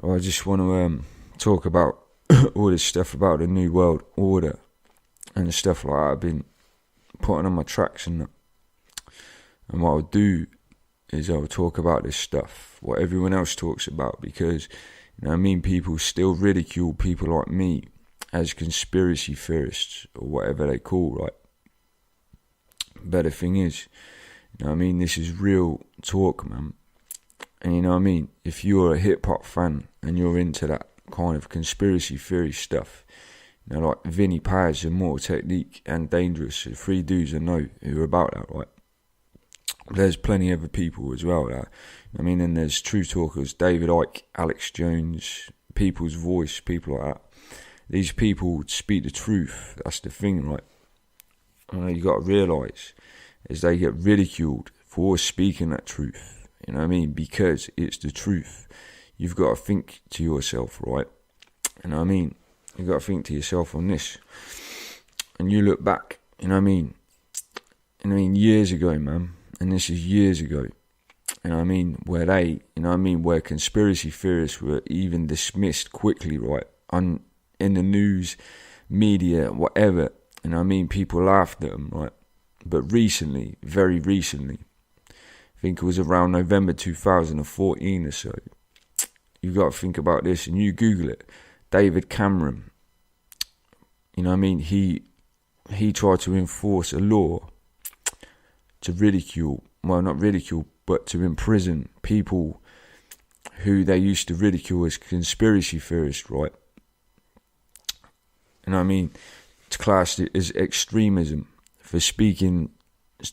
I just want to talk about all this stuff about the New World Order and stuff like that. I've been putting on my tracks and what I'll do is I'll talk about this stuff, what everyone else talks about, because, people still ridicule people like me as conspiracy theorists or whatever they call, right? But the thing is, this is real talk, man. And if you're a hip-hop fan and you're into that kind of conspiracy theory stuff, like Vinnie Paz, Immortal Technique and Dangerous, the three dudes I know who are about that, right? There's plenty of other people as well that, and there's true talkers, David Icke, Alex Jones, People's Voice, people like that. These people speak the truth, that's the thing, right? You got to realise is they get ridiculed for speaking that truth, because it's the truth. You've got to think to yourself, right? You've got to think to yourself on this. And you look back, years ago, man, and this is years ago, where they, where conspiracy theorists were even dismissed quickly, right? In the news, media, whatever, people laughed at them, right? But recently, very recently, I think it was around November 2014 or so, you've got to think about this, and you Google it, David Cameron, he tried to enforce a law to not ridicule, but to imprison people who they used to ridicule as conspiracy theorists, right? To class it as extremism for speaking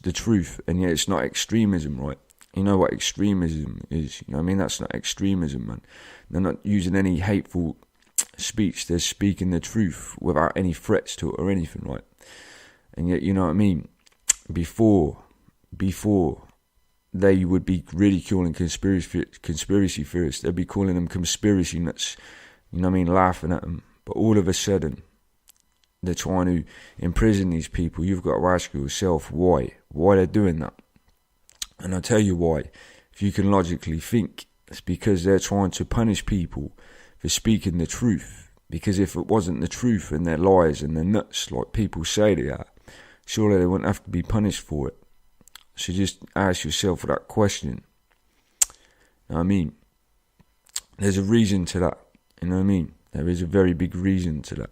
the truth, and yet it's not extremism, right? You know what extremism is, that's not extremism, man. They're not using any hateful speech, they're speaking the truth without any threats to it or anything, right? And yet, before they would be ridiculing conspiracy theorists, they'd be calling them conspiracy nuts, laughing at them. But all of a sudden, they're trying to imprison these people. You've got to ask yourself why they're doing that. And I'll tell you why. If you can logically think, it's because they're trying to punish people for speaking the truth. Because if it wasn't the truth and they're lies and they're nuts like people say they are, surely they wouldn't have to be punished for it. So just ask yourself that question. There's a reason to that. There is a very big reason to that.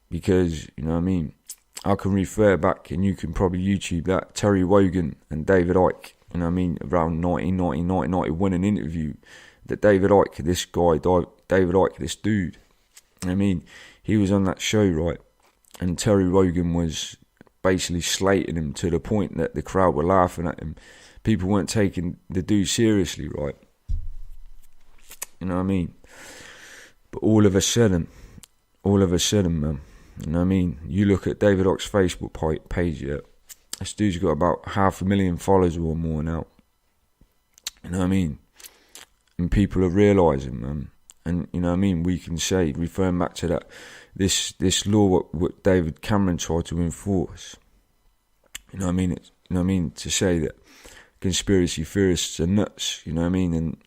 Because, I can refer back, and you can probably YouTube that, Terry Wogan and David Icke, around 1991, an interview that David Icke, this dude, he was on that show, right, and Terry Wogan was basically slating him to the point that the crowd were laughing at him. People weren't taking the dude seriously, right? But all of a sudden, man, you look at David Icke's Facebook page, yeah, this dude's got about 500,000 followers or more now. And people are realising, man. And, we can say, referring back to that, this law what David Cameron tried to enforce, to say that conspiracy theorists are nuts, and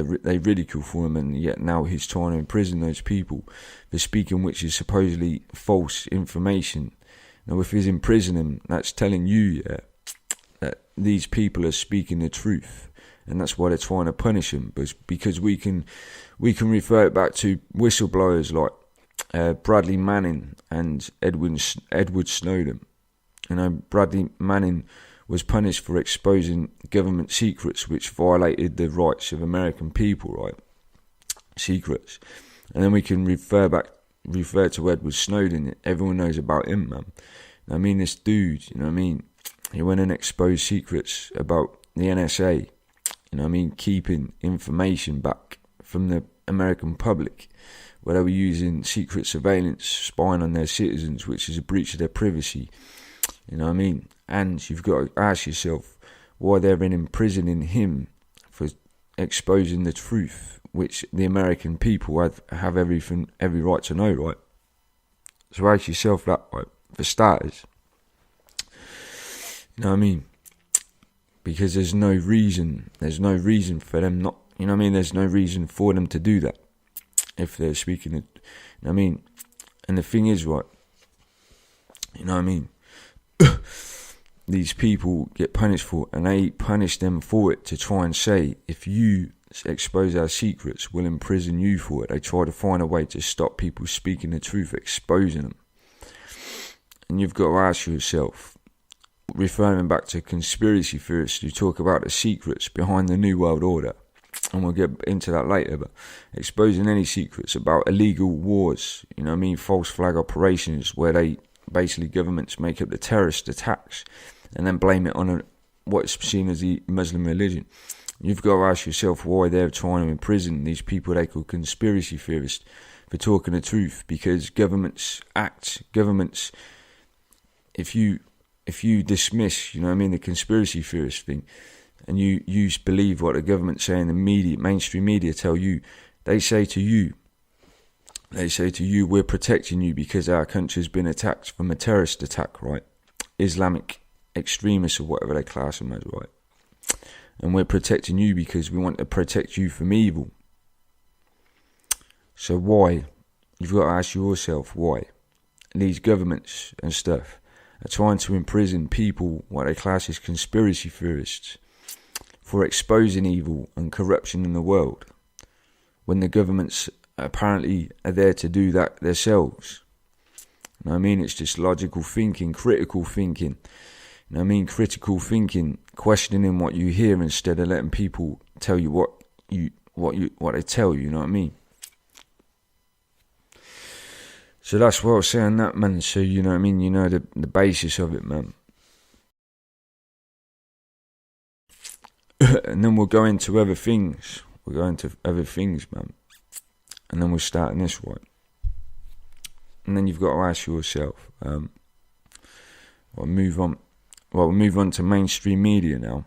they ridicule for him, and yet now he's trying to imprison those people for speaking which is supposedly false information. Now, if he's imprisoning them, that's telling you, that these people are speaking the truth, and that's why they're trying to punish him. But because we can refer it back to whistleblowers like Bradley Manning and Edward Snowden. Bradley Manning was punished for exposing government secrets which violated the rights of American people, right? Secrets. And then we can refer to Edward Snowden. Everyone knows about him, man. This dude, he went and exposed secrets about the NSA, keeping information back from the American public, where they were using secret surveillance, spying on their citizens, which is a breach of their privacy. And you've got to ask yourself why they're imprisoning him for exposing the truth, which the American people have every right to know, right? So ask yourself that, right? For starters. Because there's no reason for them not you know what I mean, there's no reason for them to do that if they're speaking, you know what I mean. And the thing is, right, you know what I mean, these people get punished for it, and they punish them for it to try and say, if you expose our secrets, we'll imprison you for it. They try to find a way to stop people speaking the truth, exposing them. And you've got to ask yourself, referring back to conspiracy theorists who talk about the secrets behind the New World Order, and we'll get into that later, but exposing any secrets about illegal wars, you know what I mean, false flag operations, where they basically, governments make up the terrorist attacks and then blame it on what's seen as the Muslim religion. You've got to ask yourself why they're trying to imprison these people they call conspiracy theorists for talking the truth, because governments, if you dismiss, you know what I mean, the conspiracy theorist thing, and you believe what the government say in the media, mainstream media tell you, they say to you, we're protecting you because our country's been attacked from a terrorist attack, right? Islamic extremists or whatever they class them as, right? And we're protecting you because we want to protect you from evil. So why? You've got to ask yourself why these governments and stuff are trying to imprison people, what they class as conspiracy theorists, for exposing evil and corruption in the world, when the governments apparently are there to do that themselves. You know what I mean? It's just logical thinking, critical thinking. You know what I mean? Critical thinking, questioning what you hear instead of letting people tell you what they tell you. You know what I mean? So that's what I was saying, that, man. So you know what I mean? You know the basis of it, man. And then we'll go into other things. Man. And then we'll start in this one. And then you've got to ask yourself, we'll move on to mainstream media now.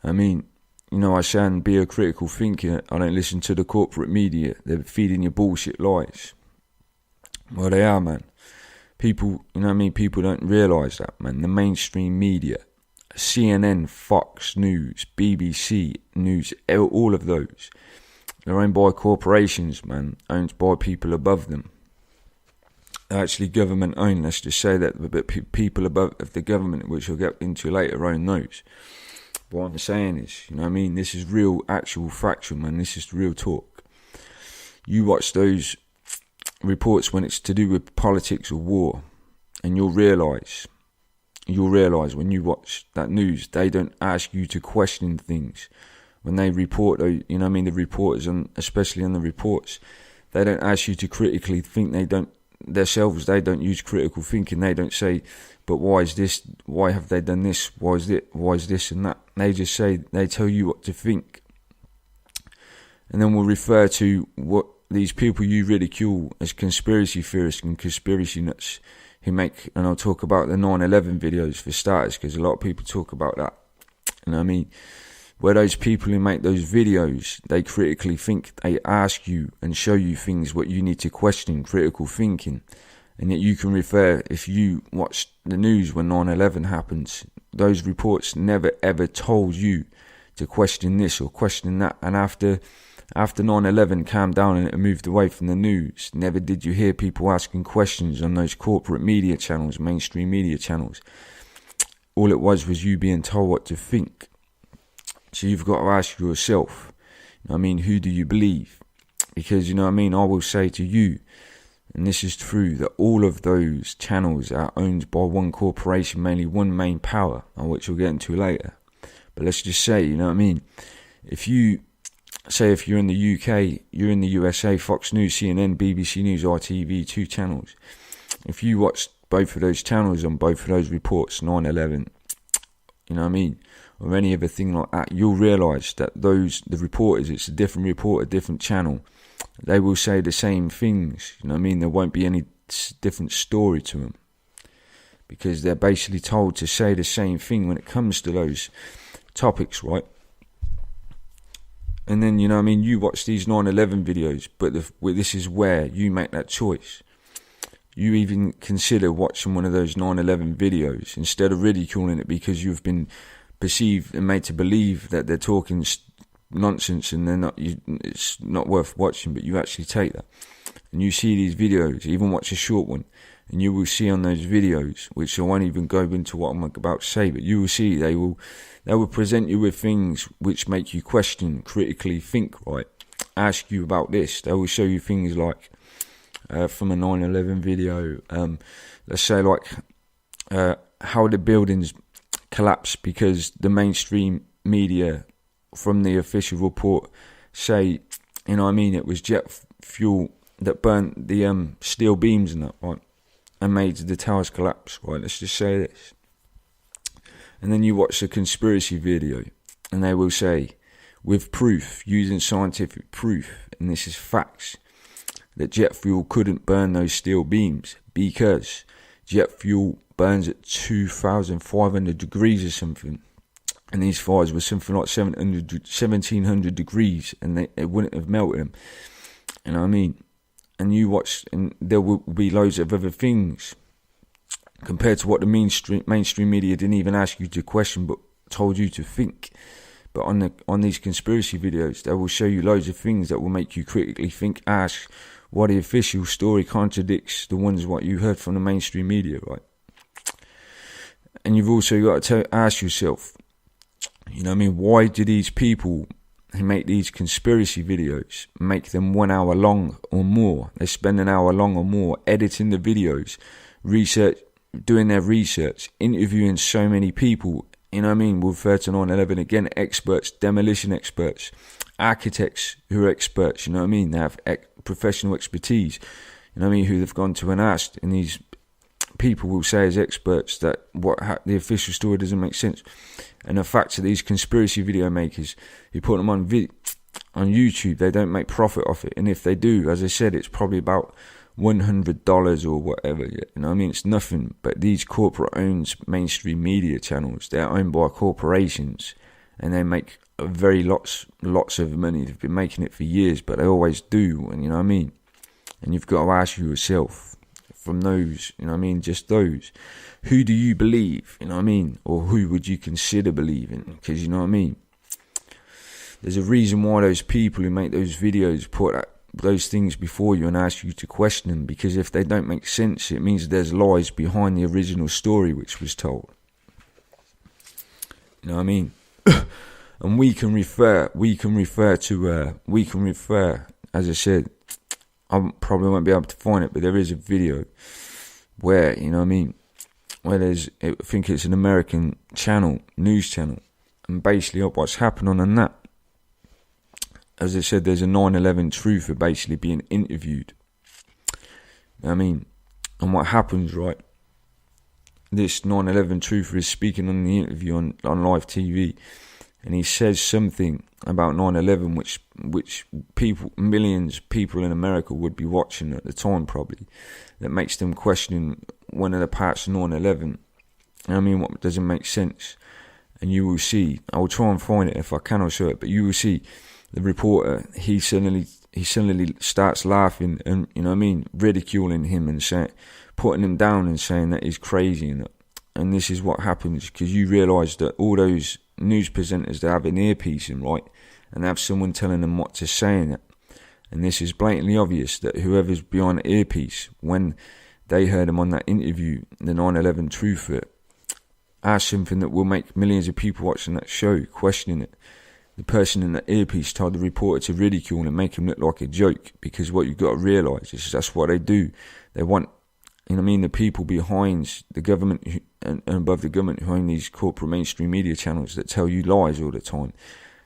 I mean, you know, I say and be a critical thinker. I don't listen to the corporate media. They're feeding you bullshit lies. Well, they are, man. People, you know what I mean? People don't realise that, man. The mainstream media, CNN, Fox News, BBC News, all of those, they're owned by corporations, man, owned by people above them. They're actually government owned, let's just say that, but people above the government, which we'll get into later, own those. But what I'm saying is, you know what I mean, this is real, actual, factual, man, this is real talk. You watch those reports when it's to do with politics or war, and you'll realise when you watch that news, they don't ask you to question things. When they report, you know what I mean, the reporters, and especially on the reports, they don't ask you to critically think. They don't use critical thinking. They don't say, but why is this? Why have they done this? Why is this and that? They just say, they tell you what to think. And then we'll refer to what these people you ridicule as conspiracy theorists and conspiracy nuts who make, and I'll talk about the 9/11 videos for starters, because a lot of people talk about that. You know what I mean? Where those people who make those videos, they critically think, they ask you and show you things what you need to question, critical thinking. And yet you can refer, if you watch the news when 9/11 happens, those reports never ever told you to question this or question that. And after 9/11 calmed down and it moved away from the news, never did you hear people asking questions on those corporate media channels, mainstream media channels. All it was you being told what to think. So you've got to ask yourself, you know what I mean, who do you believe? Because, you know what I mean, I will say to you, and this is true, that all of those channels are owned by one corporation, mainly one main power, which we'll get into later. But let's just say, you know what I mean, if you're in the UK, you're in the USA, Fox News, CNN, BBC News, ITV, 2 channels. If you watch both of those channels on both of those reports, 9/11, you know what I mean, or any other thing like that, you'll realise that the reporters, it's a different report, a different channel. They will say the same things, you know what I mean? There won't be any different story to them, because they're basically told to say the same thing when it comes to those topics, right? And then, you know what I mean, you watch these 9/11 videos, but this is where you make that choice. You even consider watching one of those 9/11 videos instead of ridiculing it because you've been perceived and made to believe that they're talking nonsense and it's not worth watching, but you actually take that and you see these videos, even watch a short one, and you will see on those videos, which I won't even go into what I'm about to say, but you will see they will present you with things which make you question, critically think, right? Ask you about this. They will show you things like from a 9/11 video, let's say like how the buildings collapsed because the mainstream media from the official report say, you know what I mean, it was jet fuel that burnt the steel beams and that, right, and made the towers collapse, right? Let's just say this. And then you watch the conspiracy video and they will say, with proof, using scientific proof, and this is facts, that jet fuel couldn't burn those steel beams because jet fuel burns at 2,500 degrees or something. And these fires were something like 1,700 degrees, and it wouldn't have melted them. You know what I mean? And you watch, and there will be loads of other things compared to what the mainstream media didn't even ask you to question, but told you to think. But on these conspiracy videos, they will show you loads of things that will make you critically think, ask why the official story contradicts the ones what you heard from the mainstream media, right? And you've also got to ask yourself, you know what I mean, why do these people who make these conspiracy videos make them 1 hour long or more? They spend an hour long or more editing the videos, doing their research, interviewing so many people, you know what I mean, with 9/11, again, experts, demolition experts, architects who are experts, you know what I mean, they have professional expertise, you know what I mean, who they've gone to and asked, and these people will say as experts that the official story doesn't make sense. And the fact that these conspiracy video makers who put them on YouTube, they don't make profit off it, and if they do, as I said, it's probably about $100 or whatever, you know what I mean, it's nothing. But these corporate owned mainstream media channels, they're owned by corporations, and they make lots of money. They've been making it for years, but they always do, and you know what I mean. And you've got to ask yourself, from those, you know what I mean, just those, who do you believe, you know what I mean, or who would you consider believing? Because you know what I mean, there's a reason why those people who make those videos put those things before you and ask you to question them, because if they don't make sense, it means there's lies behind the original story which was told. You know what I mean? And we can refer, as I said, I probably won't be able to find it, but there is a video where, you know what I mean, where I think it's an American news channel, and basically what's happening on that, as I said, there's a 9/11 truther basically being interviewed. You know what I mean? And what happens, right, this 9/11 truther is speaking on the interview on live TV, and he says something about 9/11 which people, millions of people in America would be watching at the time probably, that makes them question one of the parts of 9/11. I mean, what doesn't make sense. And you will see, I will try and find it if I can, I'll show it, but you will see the reporter, he suddenly starts laughing and, you know what I mean, ridiculing him and putting him down and saying that he's crazy. And this is what happens, because you realise that all those news presenters, they have an earpiece in, right, and they have someone telling them what to say in it. And this is blatantly obvious that whoever's behind the earpiece, when they heard him on that interview, the 9/11 truther, asked something that will make millions of people watching that show questioning it. The person in the earpiece told the reporter to ridicule and make him look like a joke, because what you've got to realise is that's what they do. They want, you know what I mean, the people behind the government and above the government who own these corporate mainstream media channels that tell you lies all the time.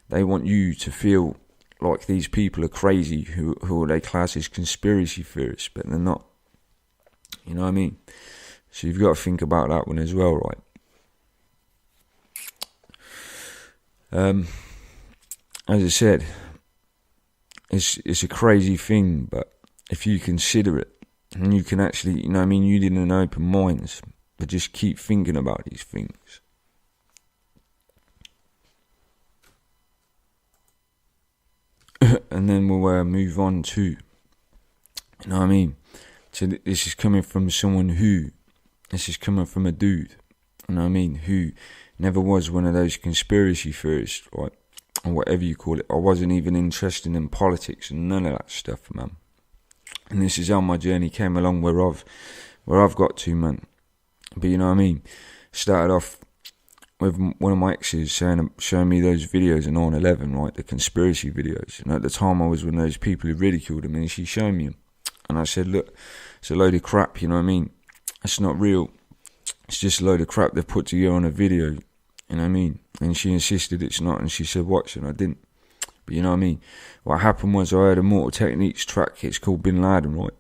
They want you to feel like these people are crazy who they class as conspiracy theorists, but they're not. You know what I mean? So you've got to think about that one as well, right? As I said, it's a crazy thing, but if you consider it, and you can actually, you know what I mean, you need an open mind, but just keep thinking about these things. And then we'll move on to, you know what I mean, so this is coming from this is coming from a dude, you know what I mean, who never was one of those conspiracy theorists, right? or whatever you call it. I wasn't even interested in politics and none of that stuff, man. And this is how my journey came along, where I've got to, man. But you know what I mean? Started off with one of my exes showing me those videos of 9/11, right? The conspiracy videos. And at the time I was one of those people who ridiculed them, and she showed me them. And I said, look, it's a load of crap, you know what I mean? It's not real. It's just a load of crap they've put together on a video, you know what I mean? And she insisted it's not, and she said watch, and I didn't. But you know what I mean? What happened was I heard a Mortal Techniques track, it's called Bin Laden, right?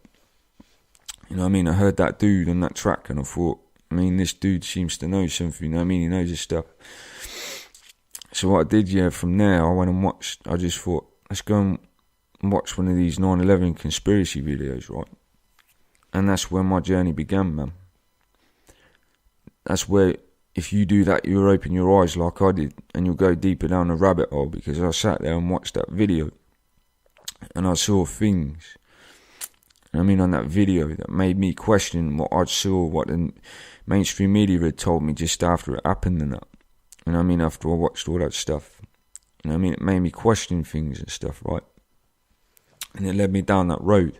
You know what I mean? I heard that dude on that track, and I thought, I mean, this dude seems to know something, you know what I mean? He knows his stuff. So what I did, from there, I went and watched, I just thought, let's go and watch one of these 9/11 conspiracy videos, right? And that's where my journey began, man. That's where, if you do that, you'll open your eyes like I did, and you'll go deeper down the rabbit hole, because I sat there and watched that video, and I saw things, on that video that made me question what I saw, what the mainstream media had told me just after it happened and that. After I watched all that stuff. It made me question things and stuff, right? And it led me down that road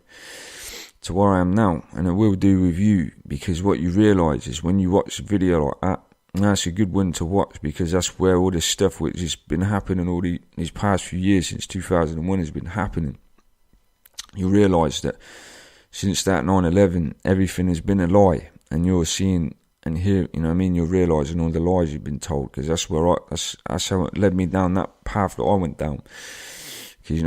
to where I am now, and it will do with you, because what you realise is when you watch a video like that, and that's a good one to watch, because that's where all this stuff which has been happening all these past few years since 2001 has been happening. You realise that since that 9/11, everything has been a lie, and you're seeing and hear, you're realising all the lies you've been told, because that's where that's how it led me down that path that I went down. Because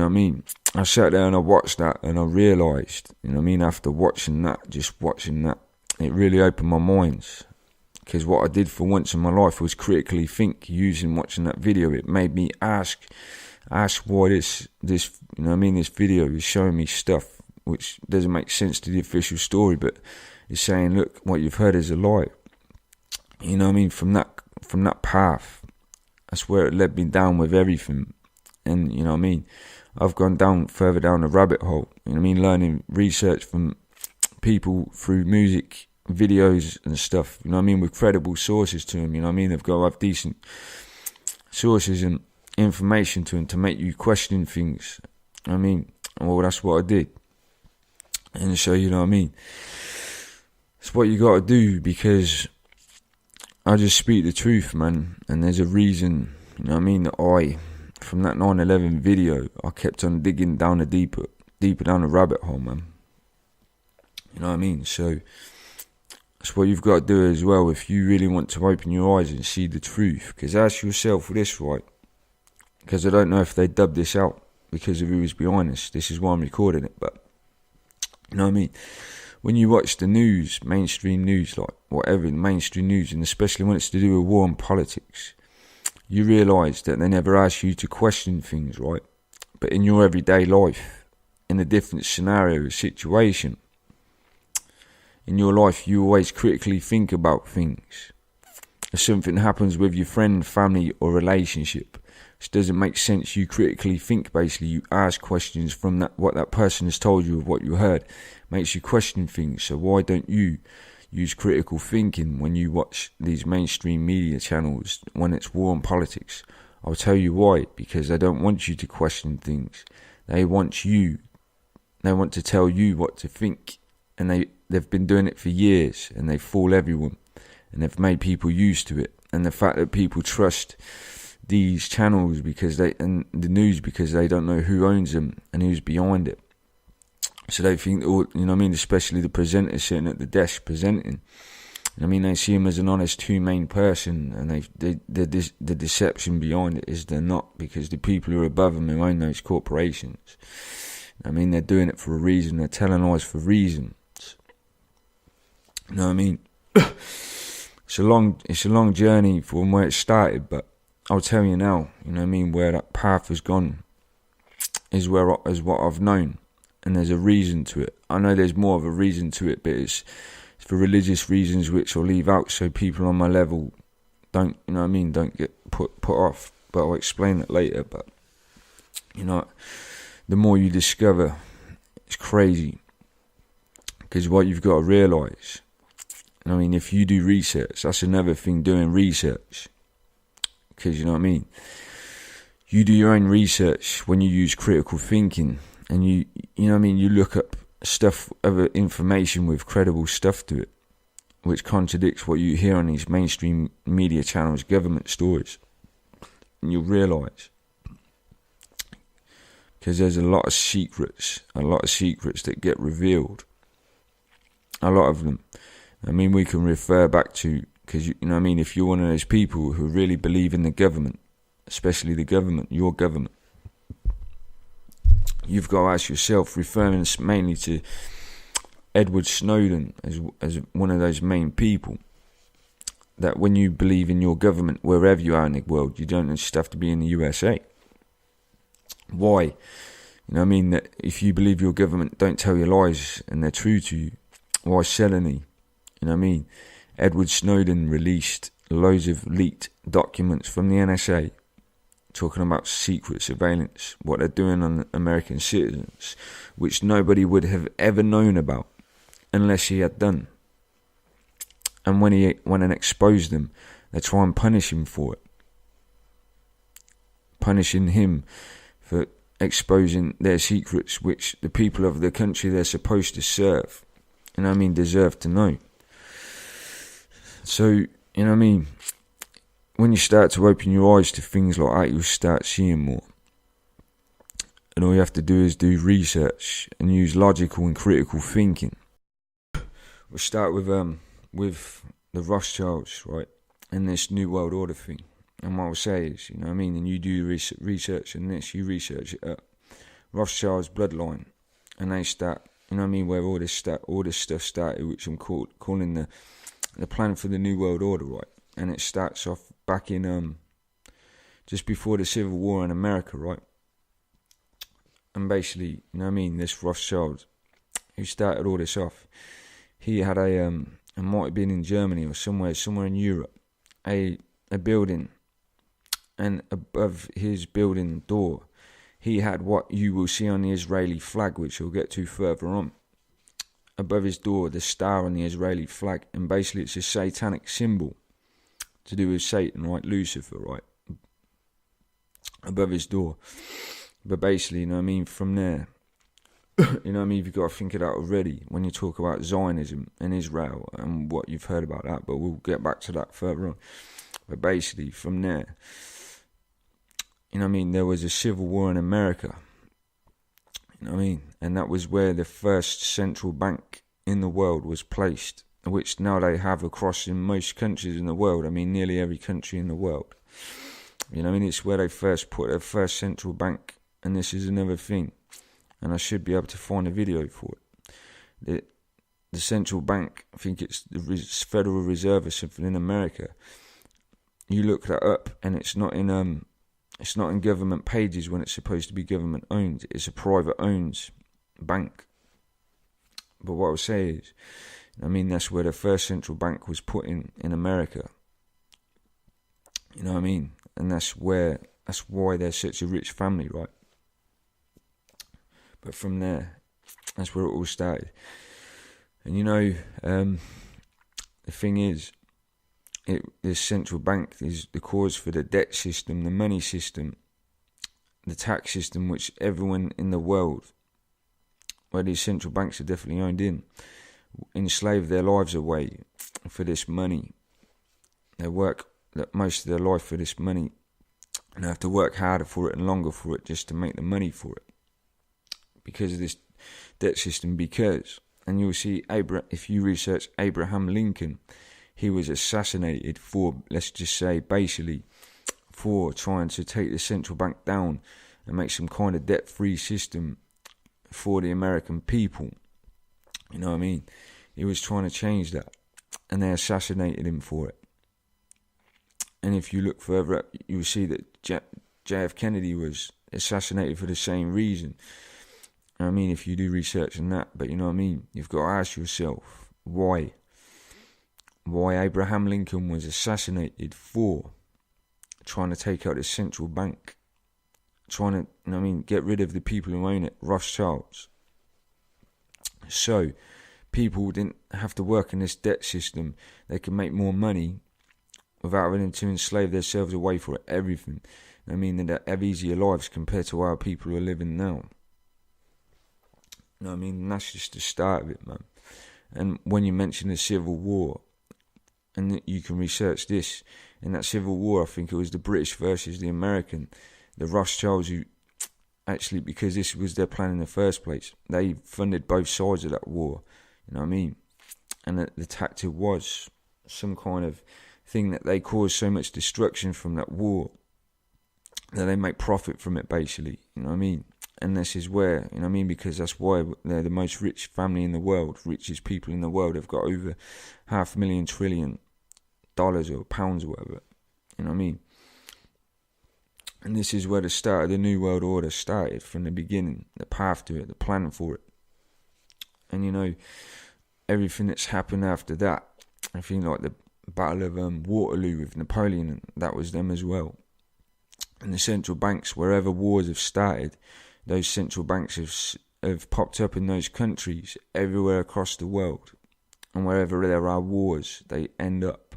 I sat there and I watched that, and I realised, after watching that, it really opened my mind. Because what I did for once in my life was critically think using watching that video. It made me ask why this video is showing me stuff which doesn't make sense to the official story, but it's saying, look, what you've heard is a lie. From that path, that's where it led me down with everything. And I've gone further down the rabbit hole, learning research from people through music, videos and stuff, with credible sources to them, they've got to have decent sources and information to them to make you question things. Well, that's what I did. And so, it's what you got to do, because I just speak the truth, man. And there's a reason, that from that 9/11 video, I kept on digging down deeper down the rabbit hole, man. So that's what you've got to do as well if you really want to open your eyes and see the truth. Because ask yourself this, right? Because I don't know if they dubbed this out because of who was behind this. This is why I'm recording it, but when you watch the news, mainstream news, like whatever, mainstream news, and especially when it's to do with war and politics, you realise that they never ask you to question things, right? But in your everyday life, in a different scenario, situation, in your life, you always critically think about things. If something happens with your friend, family, or relationship, which doesn't make sense, you critically think, basically. You ask questions from what that person has told you of what you heard. Makes you question things. So why don't you use critical thinking when you watch these mainstream media channels when it's war and politics? I'll tell you why. Because they don't want you to question things. They want to tell you what to think. And they've been doing it for years, and they fool everyone. And they've made people used to it. And the fact that people trust these channels and the news because they don't know who owns them and who's behind it. So they think, especially the presenters sitting at the desk presenting. They see him as an honest, humane person, and the deception behind it is they're not, because the people who are above them who own those corporations, they're doing it for a reason. They're telling lies for reasons. It's a long journey from where it started, but I'll tell you now, where that path has gone is what I've known, and there's a reason to it. I know there's more of a reason to it, but it's for religious reasons, which I'll leave out so people on my level don't get put off. But I'll explain that later. But the more you discover, it's crazy, because what you've got to realise. If you do research, that's another thing, doing research. Because, you do your own research when you use critical thinking, and you know what I mean, you look up stuff, other information with credible stuff to it, which contradicts what you hear on these mainstream media channels, government stories, and you'll realise, because there's a lot of secrets that get revealed, a lot of them. I mean, we can refer back to, because you know what I mean, if you're one of those people who really believe in the government, especially the government, your government, you've got to ask yourself, referring mainly to Edward Snowden as one of those main people, that when you believe in your government, wherever you are in the world, you don't just have to be in the USA. Why? You know what I mean? That if you believe your government don't tell you lies and they're true to you, why Seleny? You know what I mean? Edward Snowden released loads of leaked documents from the NSA talking about secret surveillance, what they're doing on American citizens, which nobody would have ever known about unless he had done. And when he went and exposed them, they try and punish him for it. Punishing him for exposing their secrets, which the people of the country they're supposed to serve, you know what I mean, deserve to know. So, you know what I mean, when you start to open your eyes to things like that, you'll start seeing more. And all you have to do is do research and use logical and critical thinking. We'll start with the Rothschilds, right, and this New World Order thing. And what I'll say is, you know what I mean, and you do research on this, you research it up. Rothschild's bloodline, and they start, you know what I mean, where all this stuff started, which I'm calling the plan for the New World Order, right? And it starts off back in just before the Civil War in America, right? And basically, you know what I mean, this Rothschild who started all this off, he had it might have been in Germany or somewhere in Europe, a building, and above his building door, he had what you will see on the Israeli flag, which we'll get to further on. Above his door, the star on the Israeli flag, and basically it's a satanic symbol to do with Satan, right? Lucifer, right? Above his door. But basically, you know what I mean, from there, you know what I mean, you've got to think of that already when you talk about Zionism and Israel and what you've heard about that, but we'll get back to that further on. But basically, from there, you know what I mean, there was a civil war in America, you know what I mean, and that was where the first central bank in the world was placed, which now they have across in most countries in the world. I mean, nearly every country in the world. You know what I mean, it's where they first put their first central bank, and this is another thing, and I should be able to find a video for it. The central bank, I think it's the Federal Reserve or something in America. You look that up, and it's not in government pages when it's supposed to be government owned. It's a private owned bank. But what I'll say is, I mean, that's where the first central bank was put in America. You know what I mean? And that's why they're such a rich family, right? But from there, that's where it all started. And you know, the thing is, this central bank is the cause for the debt system, the money system, the tax system, which everyone in the world, where these central banks are definitely owned in, enslave their lives away for this money. They work most of their life for this money, and they have to work harder for it and longer for it just to make the money for it because of this debt system. Because, and you'll see, if you research Abraham Lincoln, he was assassinated for, let's just say, basically for trying to take the central bank down and make some kind of debt-free system for the American people. You know what I mean? He was trying to change that, and they assassinated him for it. And if you look further up, you'll see that J.F. Kennedy was assassinated for the same reason. I mean, if you do research on that, but you know what I mean? You've got to ask yourself, why? Why Abraham Lincoln was assassinated for trying to take out the central bank, trying to, you know what I mean, get rid of the people who own it, Rothschilds. So, people didn't have to work in this debt system. They could make more money without having to enslave themselves away for everything. I mean, that have easier lives compared to how people are living now. You know what I mean? And that's just the start of it, man. And when you mention the Civil War, and you can research this, in that Civil War, I think it was the British versus the American, the Rothschilds, who actually, because this was their plan in the first place, they funded both sides of that war. You know what I mean? And the tactic was some kind of thing that they caused so much destruction from that war that they make profit from it, basically. You know what I mean? And this is where, you know what I mean, because that's why they're the most rich family in the world, richest people in the world. They've got over $500,000 trillion or pounds or whatever. You know what I mean? And this is where the start of the New World Order started from the beginning, the path to it, the plan for it. And, you know, everything that's happened after that, I think like the Battle of Waterloo with Napoleon, and that was them as well. And the central banks, wherever wars have started, those central banks have popped up in those countries everywhere across the world. And wherever there are wars, they end up.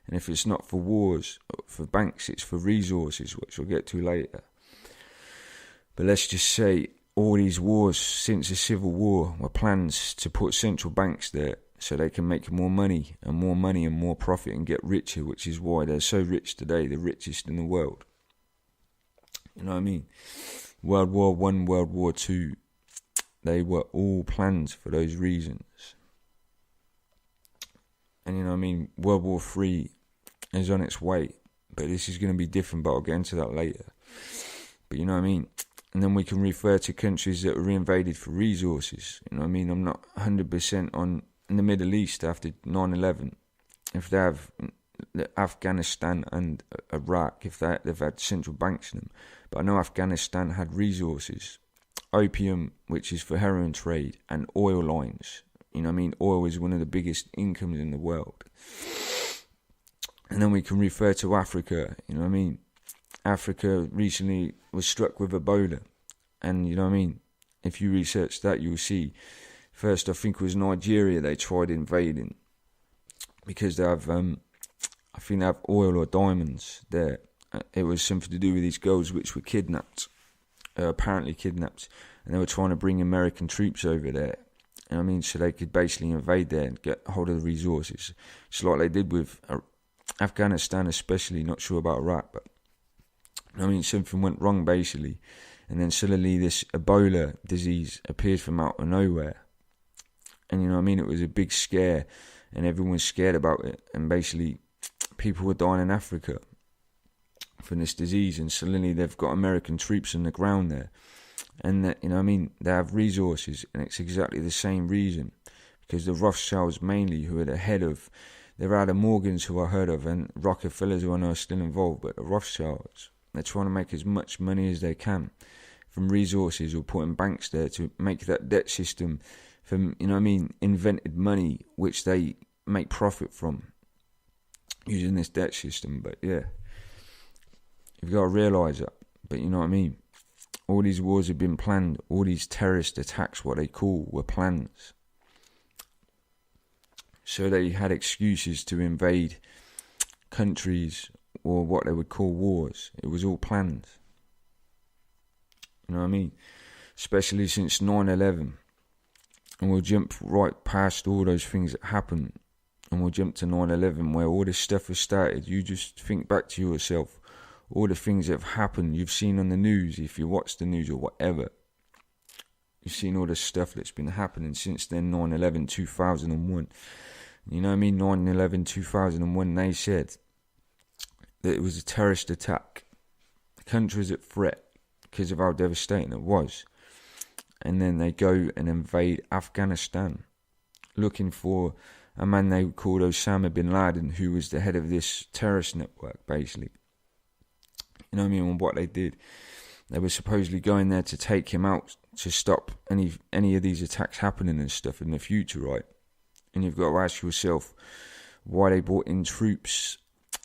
And if it's not for wars, for banks, it's for resources, which we'll get to later. But let's just say all these wars since the Civil War were plans to put central banks there so they can make more money and more profit and get richer, which is why they're so rich today, the richest in the world. You know what I mean? World War I, World War II, they were all planned for those reasons. And you know what I mean? World War III is on its way, but this is going to be different, but I'll get into that later. But you know what I mean? And then we can refer to countries that were invaded for resources. You know what I mean? I'm not 100% on in the Middle East after 9/11. If they have Afghanistan and Iraq, if they've had central banks in them. But I know Afghanistan had resources, opium, which is for heroin trade, and oil lines. You know what I mean? Oil is one of the biggest incomes in the world. And then we can refer to Africa. You know what I mean? Africa recently was struck with Ebola. And you know what I mean? If you research that, you'll see. First, I think it was Nigeria they tried invading. Because they have, I think they have oil or diamonds there. It was something to do with these girls which were kidnapped. Apparently kidnapped. And they were trying to bring American troops over there. You know what I mean? So they could basically invade there and get hold of the resources. It's like they did with Afghanistan especially, not sure about Iraq, but you know what I mean, something went wrong basically. And then suddenly this Ebola disease appeared from out of nowhere. And you know what I mean? It was a big scare and everyone was scared about it. And basically people were dying in Africa from this disease, and suddenly they've got American troops on the ground there. And that, you know what I mean, they have resources, and it's exactly the same reason. Because the Rothschilds mainly, who are the head of, there are the Morgans who I heard of, and Rockefellers who I know are still involved, but the Rothschilds, they're trying to make as much money as they can from resources or putting banks there to make that debt system from, you know what I mean, invented money, which they make profit from using this debt system. But yeah, you've got to realise that. But you know what I mean? All these wars have been planned. All these terrorist attacks, what they call, were plans. So they had excuses to invade countries or what they would call wars. It was all planned. You know what I mean? Especially since 9/11. And we'll jump right past all those things that happened. And we'll jump to 9/11 where all this stuff was started. You just think back to yourself. All the things that have happened, you've seen on the news, if you watch the news or whatever. You've seen all the stuff that's been happening since then, 9/11, 2001. You know what I mean? 9/11, 2001, they said that it was a terrorist attack. The country was at threat because of how devastating it was. And then they go and invade Afghanistan, looking for a man they called Osama bin Laden, who was the head of this terrorist network, basically. You know what I mean? And what they did, they were supposedly going there to take him out to stop any of these attacks happening and stuff in the future, right? And you've got to ask yourself why they brought in troops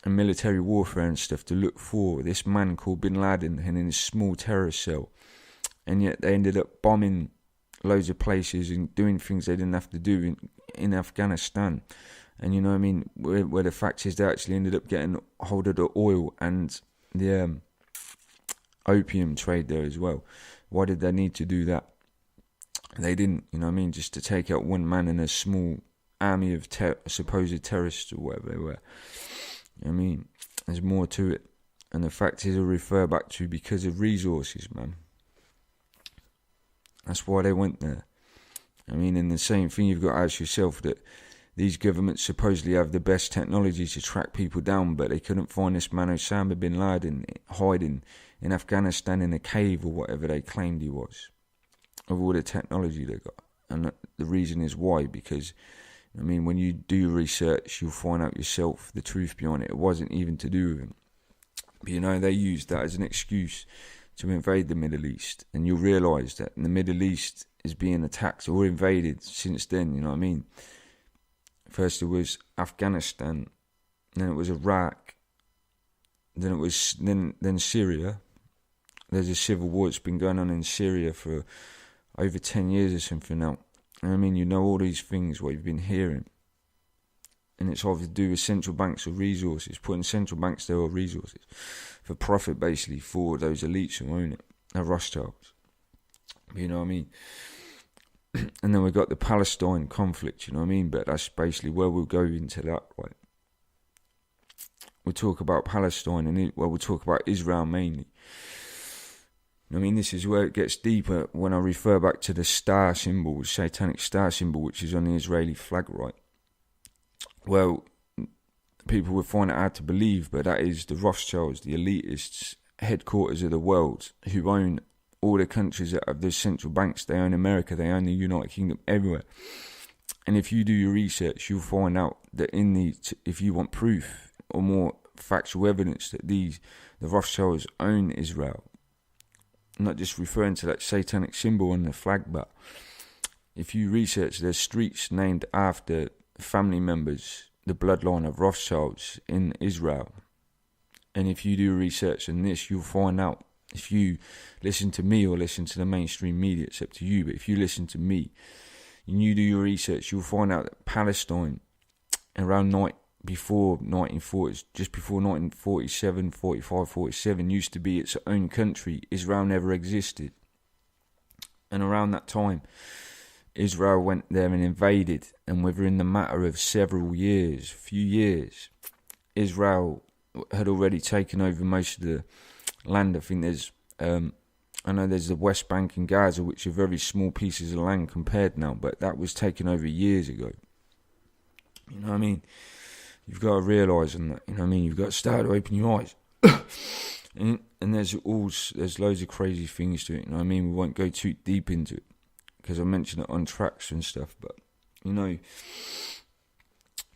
and military warfare and stuff to look for this man called bin Laden and in his small terrorist cell. And yet they ended up bombing loads of places and doing things they didn't have to do in Afghanistan. And you know what I mean? Where the fact is they actually ended up getting hold of the oil and the opium trade there as well. Why did they need to do that? They didn't, just to take out one man and a small army of supposed terrorists or whatever they were. There's more to it. And the fact is, I refer back to because of resources, man. That's why they went there. And the same thing you've got to ask yourself, that these governments supposedly have the best technology to track people down, but they couldn't find this man Osama bin Laden hiding in Afghanistan in a cave or whatever they claimed he was, of all the technology they got. And the reason is why, because when you do research, you'll find out yourself the truth behind it. It wasn't even to do with him. But they used that as an excuse to invade the Middle East. And you'll realise that the Middle East is being attacked or invaded since then, First it was Afghanistan, then it was Iraq, then it was then Syria. There's a civil war that's been going on in Syria for over 10 years or something now. All these things, what you've been hearing. And it's either to do with central banks or resources, putting central banks there or resources for profit, basically, for those elites who own it. They're Rothschilds. And then we've got the Palestine conflict, But that's basically where we'll go into that, right? We'll talk about Palestine and we'll talk about Israel mainly. This is where it gets deeper when I refer back to the star symbol, the satanic star symbol, which is on the Israeli flag, right? Well, people would find it hard to believe, but that is the Rothschilds, the elitists, headquarters of the world, who own all the countries that have the central banks. They own America, they own the United Kingdom, everywhere. And if you do your research, you'll find out that if you want proof or more factual evidence that the Rothschilds own Israel, I'm not just referring to that satanic symbol on the flag, but if you research, there's streets named after family members, the bloodline of Rothschilds in Israel. And if you do research on this, you'll find out, if you listen to me or listen to the mainstream media, it's up to you, but if you listen to me and you do your research, you'll find out that Palestine around before 1940s, just before 1947, 45, 47, used to be its own country. Israel never existed. And around that time, Israel went there and invaded, and within the matter of few years, Israel had already taken over most of the land. I think there's the West Bank and Gaza, which are very small pieces of land compared now, but that was taken over years ago. You've got to realise on that, you've got to start to open your eyes. and there's loads of crazy things to it, we won't go too deep into it, because I mentioned it on tracks and stuff, but, we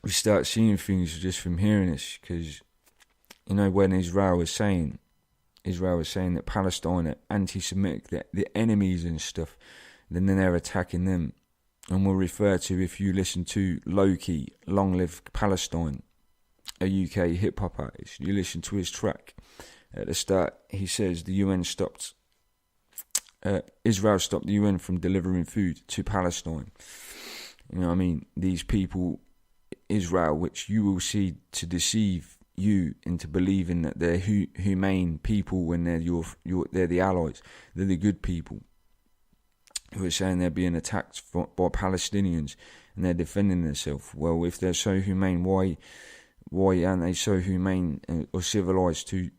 start seeing things just from hearing this, because, when Israel was saying that Palestine are anti-Semitic, the enemies and stuff, then they're attacking them. And we'll refer to, if you listen to Loki, Long Live Palestine, a UK hip-hop artist, you listen to his track, at the start he says Israel stopped the UN from delivering food to Palestine. These people, Israel, which you will see to deceive you into believing that they're humane people when they're the allies, they're the good people, who are saying they're being attacked by Palestinians and they're defending themselves. Well, if they're so humane, why aren't they so humane or civilized to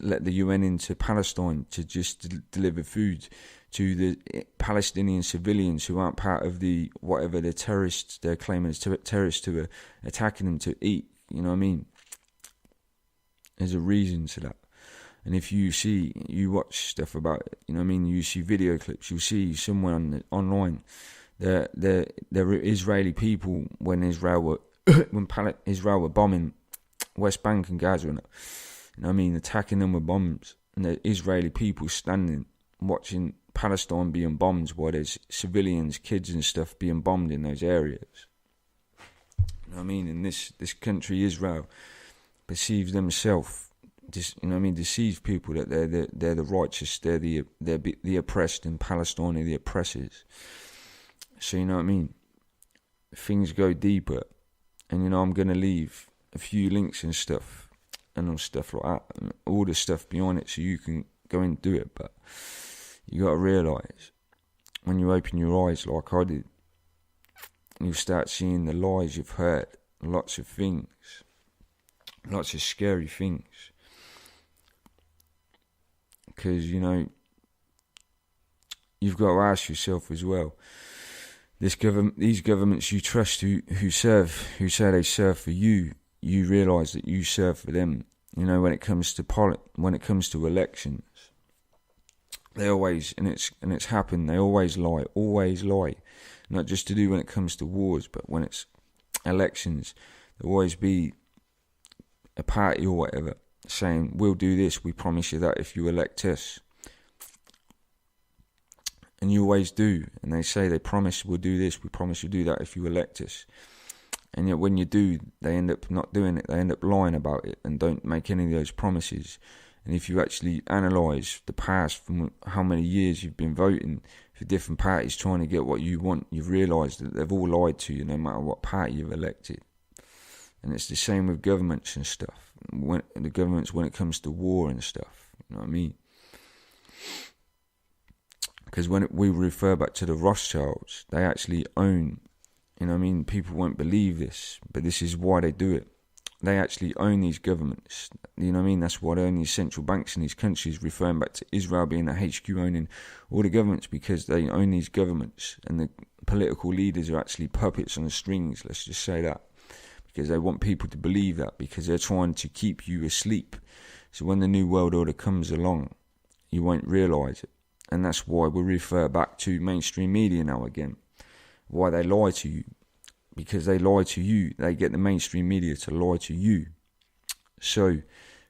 let the UN into Palestine to just deliver food to the Palestinian civilians who aren't part of the whatever the terrorists they're claiming as terrorists who are attacking them to eat? There's a reason to that. And if you watch stuff about it, you see video clips, you'll see someone online, they're Israeli people when Israel were bombing West Bank and Gaza, attacking them with bombs, and the Israeli people standing watching Palestine being bombed while there's civilians, kids and stuff being bombed in those areas. And this country, Israel, perceives themselves, deceives people that they're the righteous, they're the oppressed, and Palestine are the oppressors. So things go deeper, and I'm going to leave a few links and stuff and all stuff like that, and all the stuff behind it, so you can go and do it. But you got to realise, when you open your eyes like I did, you start seeing the lies you've heard, lots of things, lots of scary things. Because, you know, you've got to ask yourself as well, these governments you trust who say they serve for you, you realise that you serve for them. You know, when it comes to elections, they always, and it's happened, they always lie. Not just to do when it comes to wars, but when it's elections, there'll always be a party or whatever saying, we'll do this, we promise you that if you elect us. And you always do. And they say, they promise we'll do this, we promise you'll do that if you elect us. And yet when you do, they end up not doing it. They end up lying about it and don't make any of those promises. And if you actually analyse the past from how many years you've been voting for different parties trying to get what you want, you've realised that they've all lied to you no matter what party you've elected. And it's the same with governments and stuff. When it comes to war and stuff, you know what I mean? Because when we refer back to the Rothschilds, they actually own, you know what I mean? People won't believe this, but this is why they do it. They actually own these governments, you know what I mean? That's why they own these central banks in these countries, referring back to Israel being the HQ owning all the governments, because they own these governments, and the political leaders are actually puppets on the strings, let's just say that, because they want people to believe that, because they're trying to keep you asleep. So when the New World Order comes along, you won't realise it. And that's why we refer back to mainstream media now again. Why they lie to you. Because they lie to you. They get the mainstream media to lie to you. So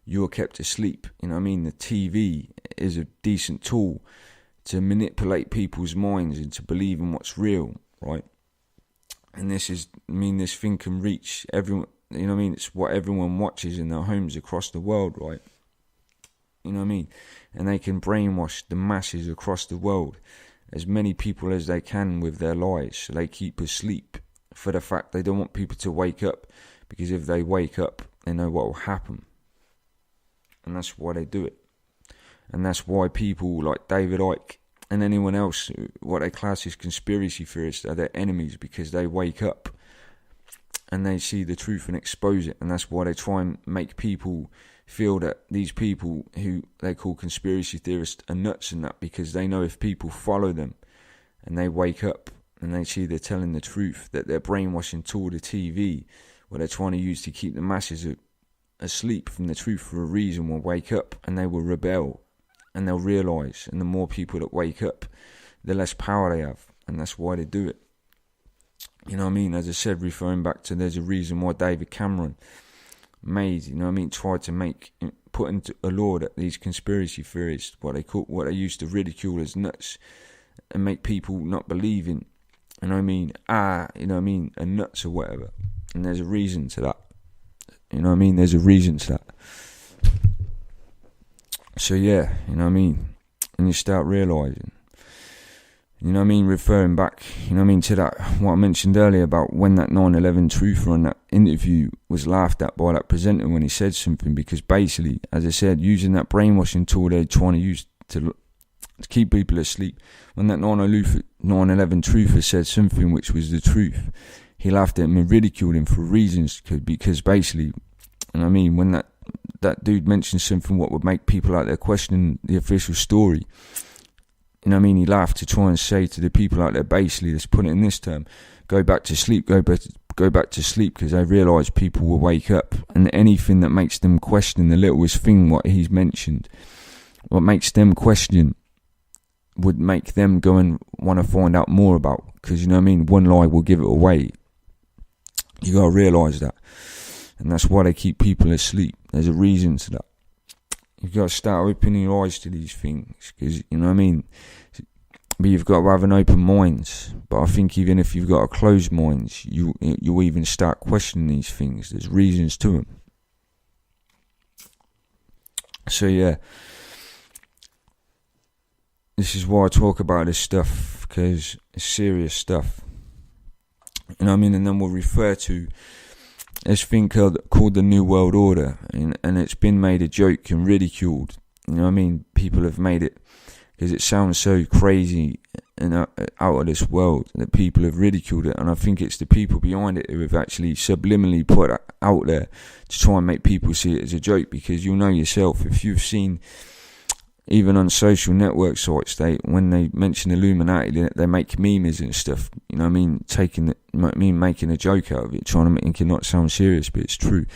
you're kept asleep. You know what I mean? The TV is a decent tool to manipulate people's minds into believing what's real, right? And this thing can reach everyone. You know what I mean? It's what everyone watches in their homes across the world, right? You know what I mean? And they can brainwash the masses across the world, as many people as they can with their lies, so they keep asleep for the fact they don't want people to wake up, because if they wake up, they know what will happen. And that's why they do it. And that's why people like David Icke and anyone else, what they class as conspiracy theorists, are their enemies, because they wake up and they see the truth and expose it. And that's why they try and make people feel that these people who they call conspiracy theorists are nuts and that, because they know if people follow them and they wake up and they see they're telling the truth, that they're brainwashing tool, the TV, what they're trying to use to keep the masses asleep from the truth for a reason, will wake up and they will rebel, and they'll realise, and the more people that wake up, the less power they have, and that's why they do it. You know what I mean? As I said, referring back to, there's a reason why David Cameron made, you know what I mean, tried to put into a law that these conspiracy theorists, what they used to ridicule as nuts, and make people not believe in, you know what I mean, you know what I mean, are nuts or whatever. And there's a reason to that. You know what I mean? There's a reason to that. So yeah, you know what I mean? And you start realising, you know what I mean, referring back, you know what I mean, to that, what I mentioned earlier about when that 9/11 truther on that interview was laughed at by that presenter when he said something, because basically, as I said, using that brainwashing tool they're trying to use to keep people asleep, when that 9/11 truther said something which was the truth, he laughed at him and ridiculed him for reasons, because basically, you know what I mean, when that dude mentioned something what would make people out there questioning the official story, you know what I mean, he laughed to try and say to the people out there, basically, let's put it in this term, go back to sleep, go back to sleep, because they realise people will wake up, and anything that makes them question the littlest thing what he's mentioned, what makes them question, would make them go and want to find out more about, because, you know what I mean, one lie will give it away. You got to realise that. And that's why they keep people asleep. There's a reason to that. You've got to start opening your eyes to these things, because, you know what I mean, but you've got to have an open mind. But I think even if you've got a closed mind, you'll even start questioning these things. There's reasons to them. So yeah, this is why I talk about this stuff, because it's serious stuff. You know what I mean? And then we'll refer to this thing called the New World Order, and it's been made a joke and ridiculed. You know what I mean? People have made it because it sounds so crazy and out of this world that people have ridiculed it, and I think it's the people behind it who have actually subliminally put it out there to try and make people see it as a joke. Because you'll know yourself, if you've seen, even on social network sites, when they mention Illuminati, they make memes and stuff. You know what I mean? Making a joke out of it, trying to make it not sound serious, but it's true.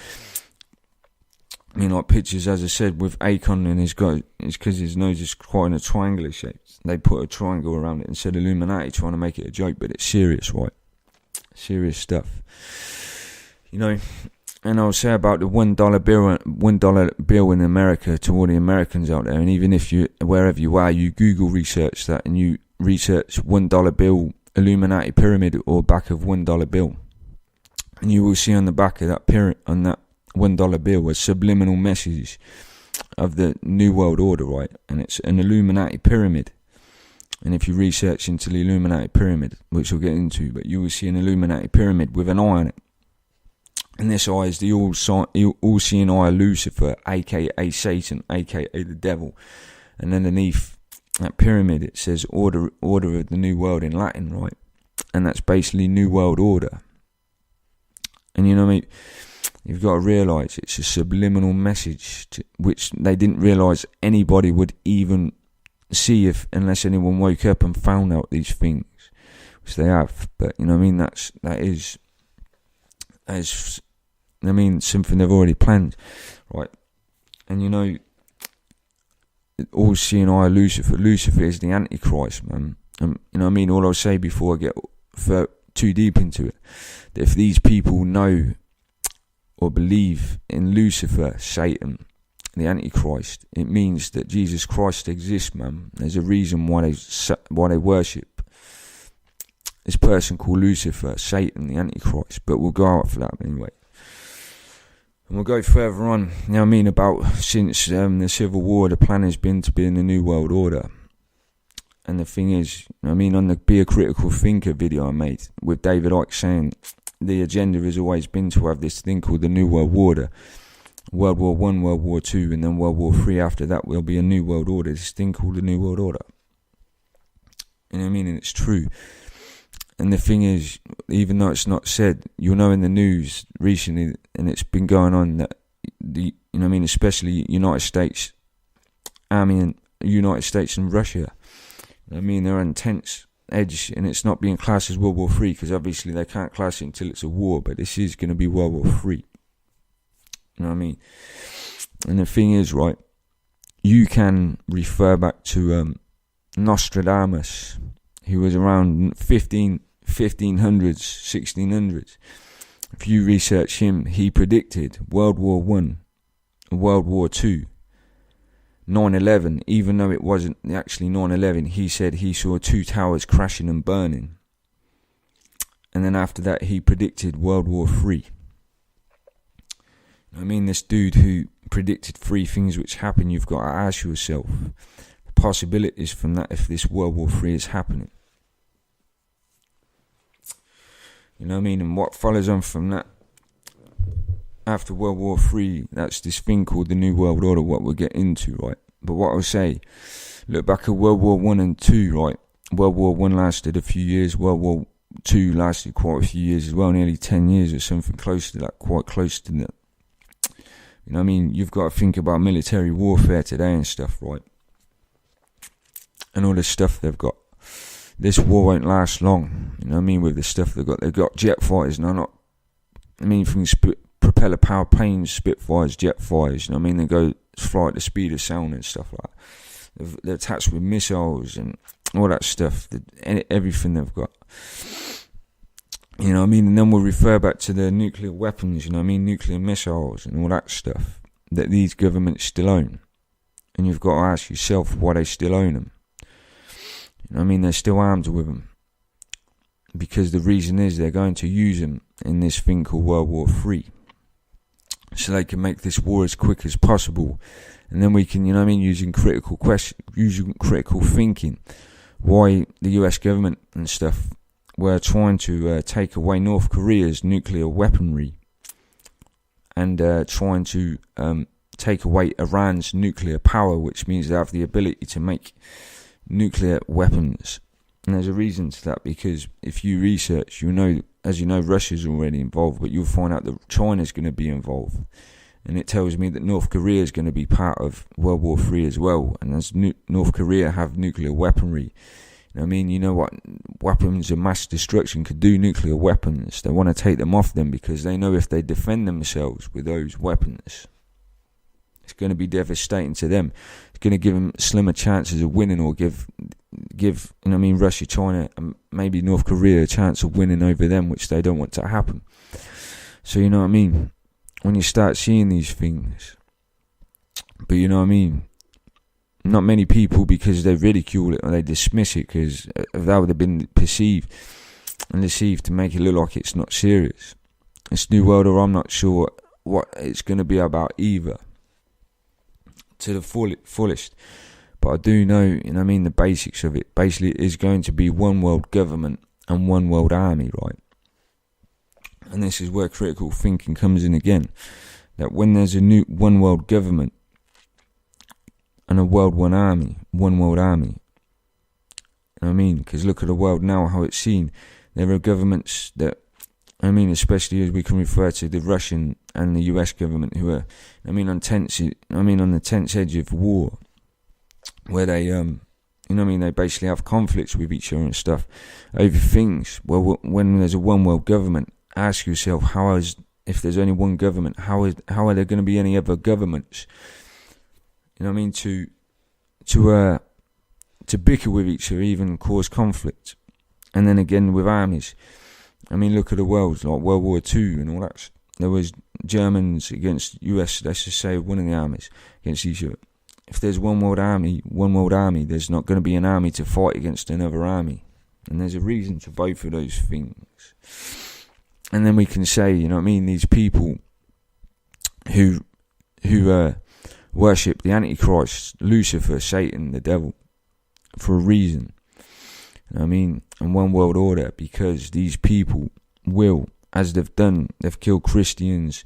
I mean, like pictures, as I said, with A.k.a. and it's because his nose is quite in a triangular shape. They put a triangle around it and said Illuminati, trying to make it a joke, but it's serious, right? Serious stuff. You know, and I'll say about the $1 bill in America to all the Americans out there, and even if you, wherever you are, you Google research that and you research $1 bill, Illuminati pyramid, or back of $1 bill, and you will see on the back of that on that $1 bill a subliminal message of the New World Order, right? And it's an Illuminati pyramid. And if you research into the Illuminati pyramid, which we'll get into, but you will see an Illuminati pyramid with an eye on it. And this eye is the all-seeing eye of Lucifer, a.k.a. Satan, a.k.a. the devil. And underneath that pyramid it says order of the New World in Latin, right? And that's basically New World Order. And you know what I mean? You've got to realise it's a subliminal message which they didn't realise anybody would even see unless anyone woke up and found out these things, which they have. But you know what I mean? That is something they've already planned, right? And you know, all seeing eye Lucifer is the Antichrist, man. And you know what I mean? All I'll say before I get too deep into it, that if these people know or believe in Lucifer, Satan, the Antichrist, it means that Jesus Christ exists, man. There's a reason why they worship this person called Lucifer, Satan, the Antichrist. But we'll go out for that anyway. And we'll go further on. You know what I mean? About since the Civil War, the plan has been to be in the New World Order. And the thing is, you know what I mean, on the Be a Critical Thinker video I made with David Icke saying the agenda has always been to have this thing called the New World Order. World War I, World War II, and then World War III. After that will be a New World Order. This thing called the New World Order. You know what I mean? And it's true. And the thing is, even though it's not said, you'll know in the news recently, and it's been going on, that you know what I mean, especially United States Army and United States and Russia, you know what I mean, they're on tense edge, and it's not being classed as World War III because obviously they can't class it until it's a war, but this is going to be World War III. You know what I mean? And the thing is, right, you can refer back to Nostradamus, who was around 1500s, 1600s. If you research him, he predicted World War I, World War II, 9/11, even though it wasn't actually 9/11, he said he saw two towers crashing and burning. And then after that, he predicted World War III. I mean, this dude who predicted three things which happen, you've got to ask yourself the possibilities from that if this World War III is happening. You know what I mean? And what follows on from that, after World War III, that's this thing called the New World Order, what we'll get into, right? But what I'll say, look back at World War I and II, right? World War I lasted a few years, World War II lasted quite a few years as well, nearly 10 years or something close to that, quite close to that. You know what I mean? You've got to think about military warfare today and stuff, right? And all the stuff they've got. This war won't last long, you know what I mean, with the stuff they've got jet fighters, no, not, I mean, from propeller powered planes, Spitfires, jet fighters, you know what I mean, they go fly at the speed of sound and stuff like that. They're attached with missiles and all that stuff, everything they've got. You know what I mean, and then we'll refer back to the nuclear weapons, you know what I mean, nuclear missiles and all that stuff that these governments still own. And you've got to ask yourself why they still own them. You know what I mean? They're still armed with them. Because the reason is they're going to use them in this thing called World War III. So they can make this war as quick as possible. And then we can, you know what I mean, using critical thinking, why the US government and stuff were trying to take away North Korea's nuclear weaponry. and trying to take away Iran's nuclear power, which means they have the ability to make nuclear weapons. And there's a reason to that, because if you research, you know, as you know, Russia's already involved, but you'll find out that China's going to be involved. And it tells me that North Korea is going to be part of World War III as well. And as North Korea have nuclear weaponry, I mean, you know what weapons of mass destruction could do? Nuclear weapons. They want to take them off them because they know if they defend themselves with those weapons, it's going to be devastating to them. It's going to give them slimmer chances of winning, or give Russia, China, and maybe North Korea a chance of winning over them, which they don't want to happen. So, you know what I mean? When you start seeing these things, but you know what I mean? Not many people, because they ridicule it or they dismiss it, because that would have been perceived and deceived to make it look like it's not serious. This new world, or I'm not sure what it's going to be about either, to the fullest. But I do know, the basics of it. Basically, it is going to be one world government and one world army, right? And this is where critical thinking comes in again. That when there's a new one world government and a one world army, because look at the world now, how it's seen. There are governments that, especially as we can refer to the Russian and the US government, who are, on the tense edge of war, where they, they basically have conflicts with each other and stuff over things. Well, when there's a one world government, ask yourself, if there's only one government, how are there going to be any other governments? To bicker with each other, even cause conflict. And then again with armies. Look at the world, like World War II and all that. There was Germans against US, let's just say, one of the armies against each other. If there's one world army, there's not going to be an army to fight against another army. And there's a reason to both of those things. And then we can say, these people who worship the Antichrist, Lucifer, Satan, the devil, for a reason. And one world order, because these people will, as they've done, they've killed Christians,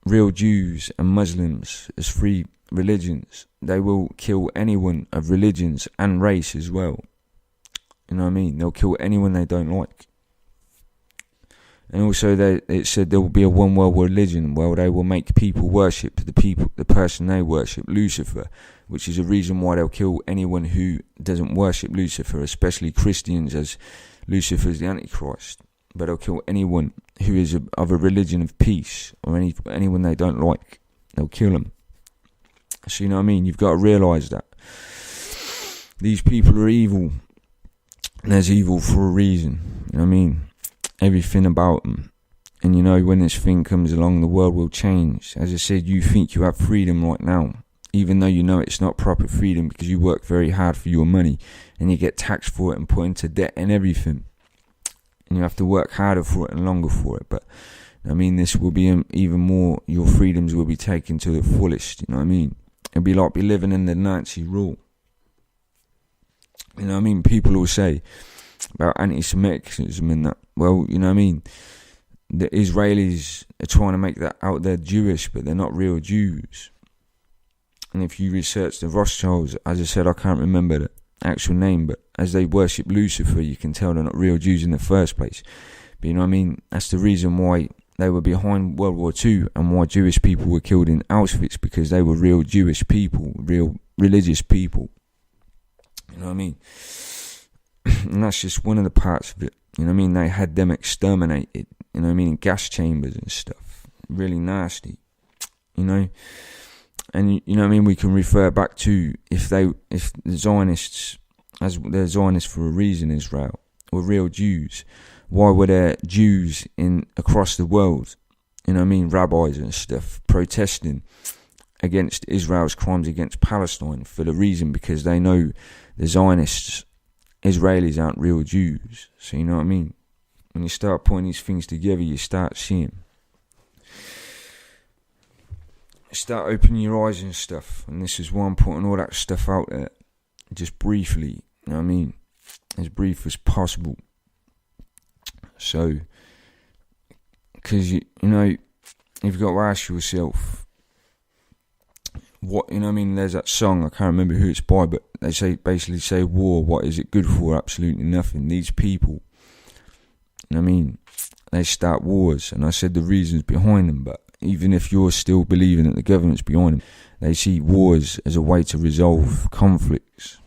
real Jews and Muslims as free religions. They will kill anyone of religions and race as well. They'll kill anyone they don't like. And also, it said there will be a one world religion where they will make people worship the person they worship, Lucifer, which is a reason why they'll kill anyone who doesn't worship Lucifer, especially Christians, as Lucifer is the Antichrist. But they'll kill anyone who is of a religion of peace, or anyone they don't like. They'll kill them. So, you've got to realise that these people are evil, and there's evil for a reason. Everything about them. And when this thing comes along, the world will change. As I said, you think you have freedom right now, even though it's not proper freedom, because you work very hard for your money and you get taxed for it and put into debt and everything. And you have to work harder for it and longer for it. But this will be even more, your freedoms will be taken to the fullest. It'll be like living in the Nazi rule. People will say about anti-Semitism and that. Well, the Israelis are trying to make that out they're Jewish, but they're not real Jews. And if you research the Rothschilds, as I said, I can't remember the actual name, but as they worship Lucifer, you can tell they're not real Jews in the first place. But that's the reason why they were behind World War II and why Jewish people were killed in Auschwitz, because they were real Jewish people, real religious people. And that's just one of the parts of it. They had them exterminated, in gas chambers and stuff. Really nasty, And, we can refer back to if the Zionists, as they're Zionists for a reason, Israel, were real Jews, why were there Jews across the world, rabbis and stuff, protesting against Israel's crimes against Palestine, for the reason because they know the Zionists, Israelis, aren't real Jews. So when you start putting these things together, you start seeing, start opening your eyes and stuff. And this is why I'm putting all that stuff out there, just briefly, as brief as possible. So, because you've got to ask yourself, what, you know what I mean, there's that song, I can't remember who it's by, but they basically say war, what is it good for? Absolutely nothing. These people, you know what I mean, they start wars, and I said the reasons behind them, but even if you're still believing that the government's behind them, they see wars as a way to resolve conflicts.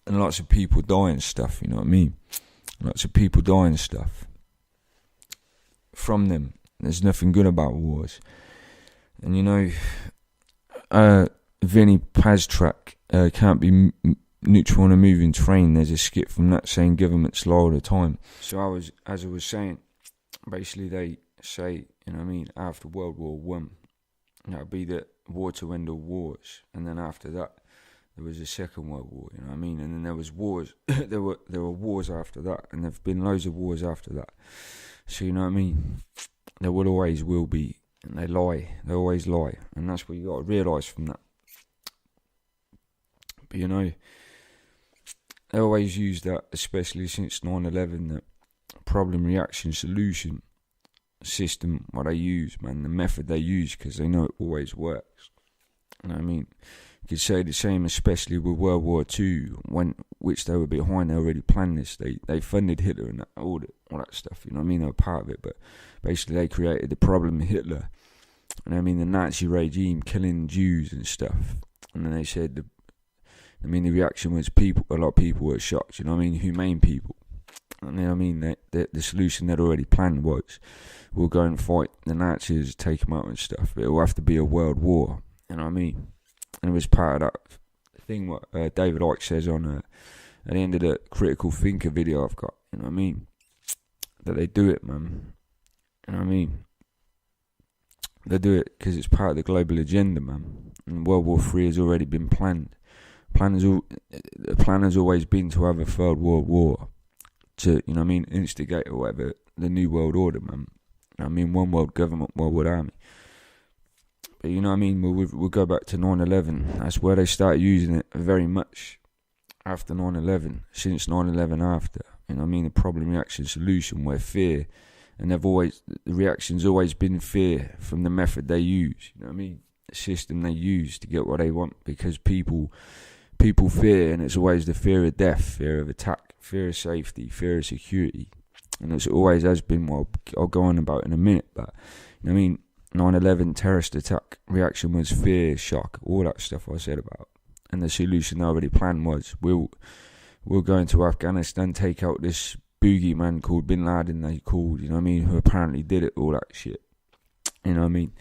And lots of people die and stuff, you know what I mean? Lots of people die and stuff from them. There's nothing good about wars. And you know, Vinny Paztrack can't be neutral on a moving train. There's a skit from that saying governments lie all the time. So as I was saying, basically they say, you know what I mean, after World War One, that would be the war to end all wars, and then after that there was a Second World War, you know what I mean, and then there was wars. there were wars after that, and there've been loads of wars after that. So you know what I mean, there will be, and they always lie, and that's what you got to realise from that. But you know, they always use that, especially since 9/11, that problem, reaction, solution system, what they use, man, the method they use, because they know it always works. You know what I mean? You could say the same, especially with World War II, which they were behind. They already planned this. They funded Hitler and all that stuff. You know what I mean? They were part of it, but basically they created the problem, Hitler. You know what I mean? The Nazi regime killing Jews and stuff. And then they said the reaction was a lot of people were shocked. You know what I mean? Humane people. And then I mean, the solution they'd already planned was, we'll go and fight the Nazis, take them out and stuff. But it'll have to be a world war. You know what I mean? And it was part of that thing what David Icke says on at the end of the Critical Thinker video I've got. You know what I mean? That they do it, man. You know what I mean? They do it because it's part of the global agenda, man. And World War III has already been planned. The plan has always been to have a third world war, to, you know what I mean, instigate or whatever, the new world order, man. You know what I mean, one world government, one world army. But you know what I mean, we'll go back to 9/11. That's where they started using it very much after 9/11, since 9/11 after. You know what I mean, the problem, reaction, solution, where fear, and the reaction's always been fear from the method they use. You know what I mean, the system they use to get what they want, because people fear, and it's always the fear of death, fear of attack, fear of safety, fear of security, and it's always has been what I'll go on about in a minute. But you know what I mean, 9/11 terrorist attack reaction was fear, shock, all that stuff I said about, and the solution they already planned was we'll go into Afghanistan, take out this boogeyman called Bin Laden, they called, you know what I mean, who apparently did it, all that shit, you know what I mean.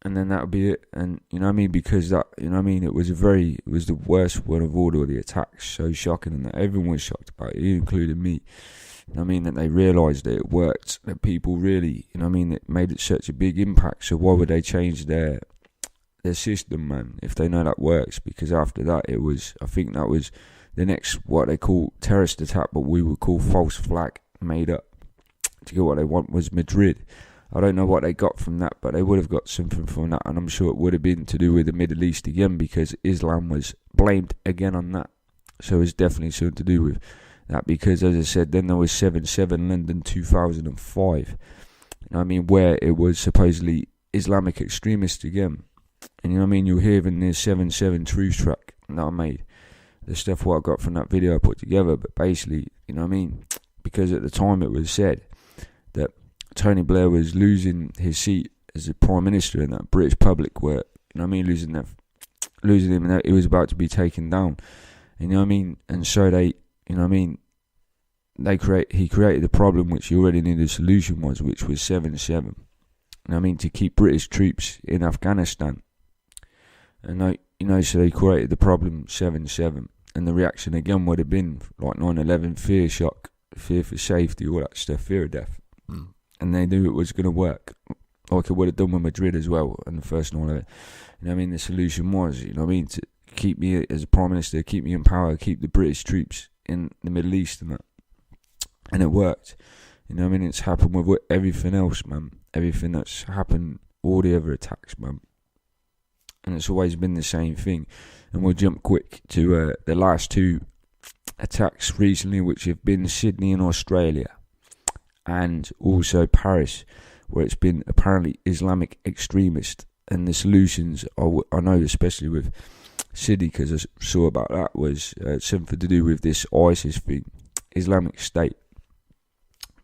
And then that would be it. And you know what I mean, because that, you know what I mean, it was the worst one of all the attacks, so shocking, and that everyone was shocked about it, including me. You know what I mean, that they realised that it worked, that people really, you know what I mean, it made it such a big impact. So why would they change their system, man, if they know that works? Because after that, I think that was the next, what they call terrorist attack, but we would call false flag, made up to get what they want, was Madrid. I don't know what they got from that, but they would have got something from that, and I'm sure it would have been to do with the Middle East again, because Islam was blamed again on that. So it's definitely something to do with that, because as I said, then there was 7/7 London 2005. You know what I mean, where it was supposedly Islamic extremists again. And you know what I mean, you'll hear in this 7/7 truth track that I made, the stuff what I got from that video I put together. But basically, you know what I mean, because at the time it was said that Tony Blair was losing his seat as a Prime Minister, and that British public were, you know what I mean, losing him, and that he was about to be taken down. You know what I mean? And so they, you know what I mean, he created the problem which he already knew the solution was, which was 7/7. You know what I mean, to keep British troops in Afghanistan. And they, you know, so they created the problem 7/7, and the reaction again would have been like 9/11, fear, shock, fear for safety, all that stuff, fear of death. And they knew it was going to work, like it would have done with Madrid as well, and the first 9/11. You know what I mean, the solution was, you know what I mean, to keep me as a Prime Minister, keep me in power, keep the British troops in the Middle East and that. And it worked. You know what I mean, it's happened with everything else, man. Everything that's happened, all the other attacks, man. And it's always been the same thing. And we'll jump quick to the last two attacks recently, which have been Sydney in Australia, and also Paris, where it's been apparently Islamic extremist, and the solutions I know, especially with Sydney, because I saw about that, was something to do with this ISIS thing, Islamic State,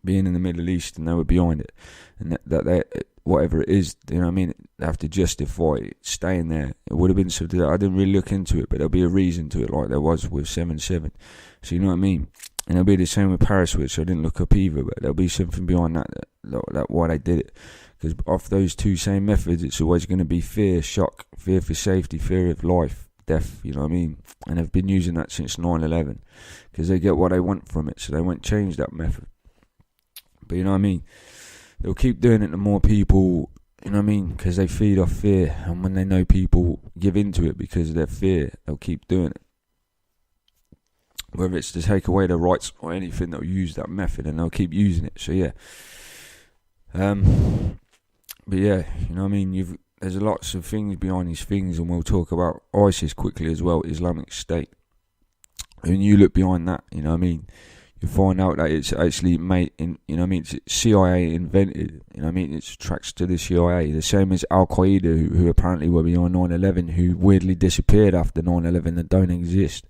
being in the Middle East, and they were behind it, and that they, whatever it is, you know what I mean, they have to justify it, staying there. It would have been something that I didn't really look into it, but there'll be a reason to it, like there was with 7/7. So you know what I mean. And it'll be the same with Paris, which I didn't look up either, but there'll be something behind that why they did it. Because off those two same methods, it's always going to be fear, shock, fear for safety, fear of life, death, you know what I mean? And they've been using that since 9/11, because they get what they want from it, so they won't change that method. But you know what I mean? They'll keep doing it to more people, you know what I mean? Because they feed off fear, and when they know people give into it because of their fear, they'll keep doing it. Whether it's to take away their rights or anything, they'll use that method, and they'll keep using it. So yeah, but yeah, you know what I mean. There's lots of things behind these things, and we'll talk about ISIS quickly as well, Islamic State. When you look behind that, you know what I mean, you find out that it's actually made in, you know what I mean, it's CIA invented, you know what I mean, it's tracks to the CIA, the same as a.k.a. who apparently were behind 9/11, who weirdly disappeared after 9/11 that don't exist.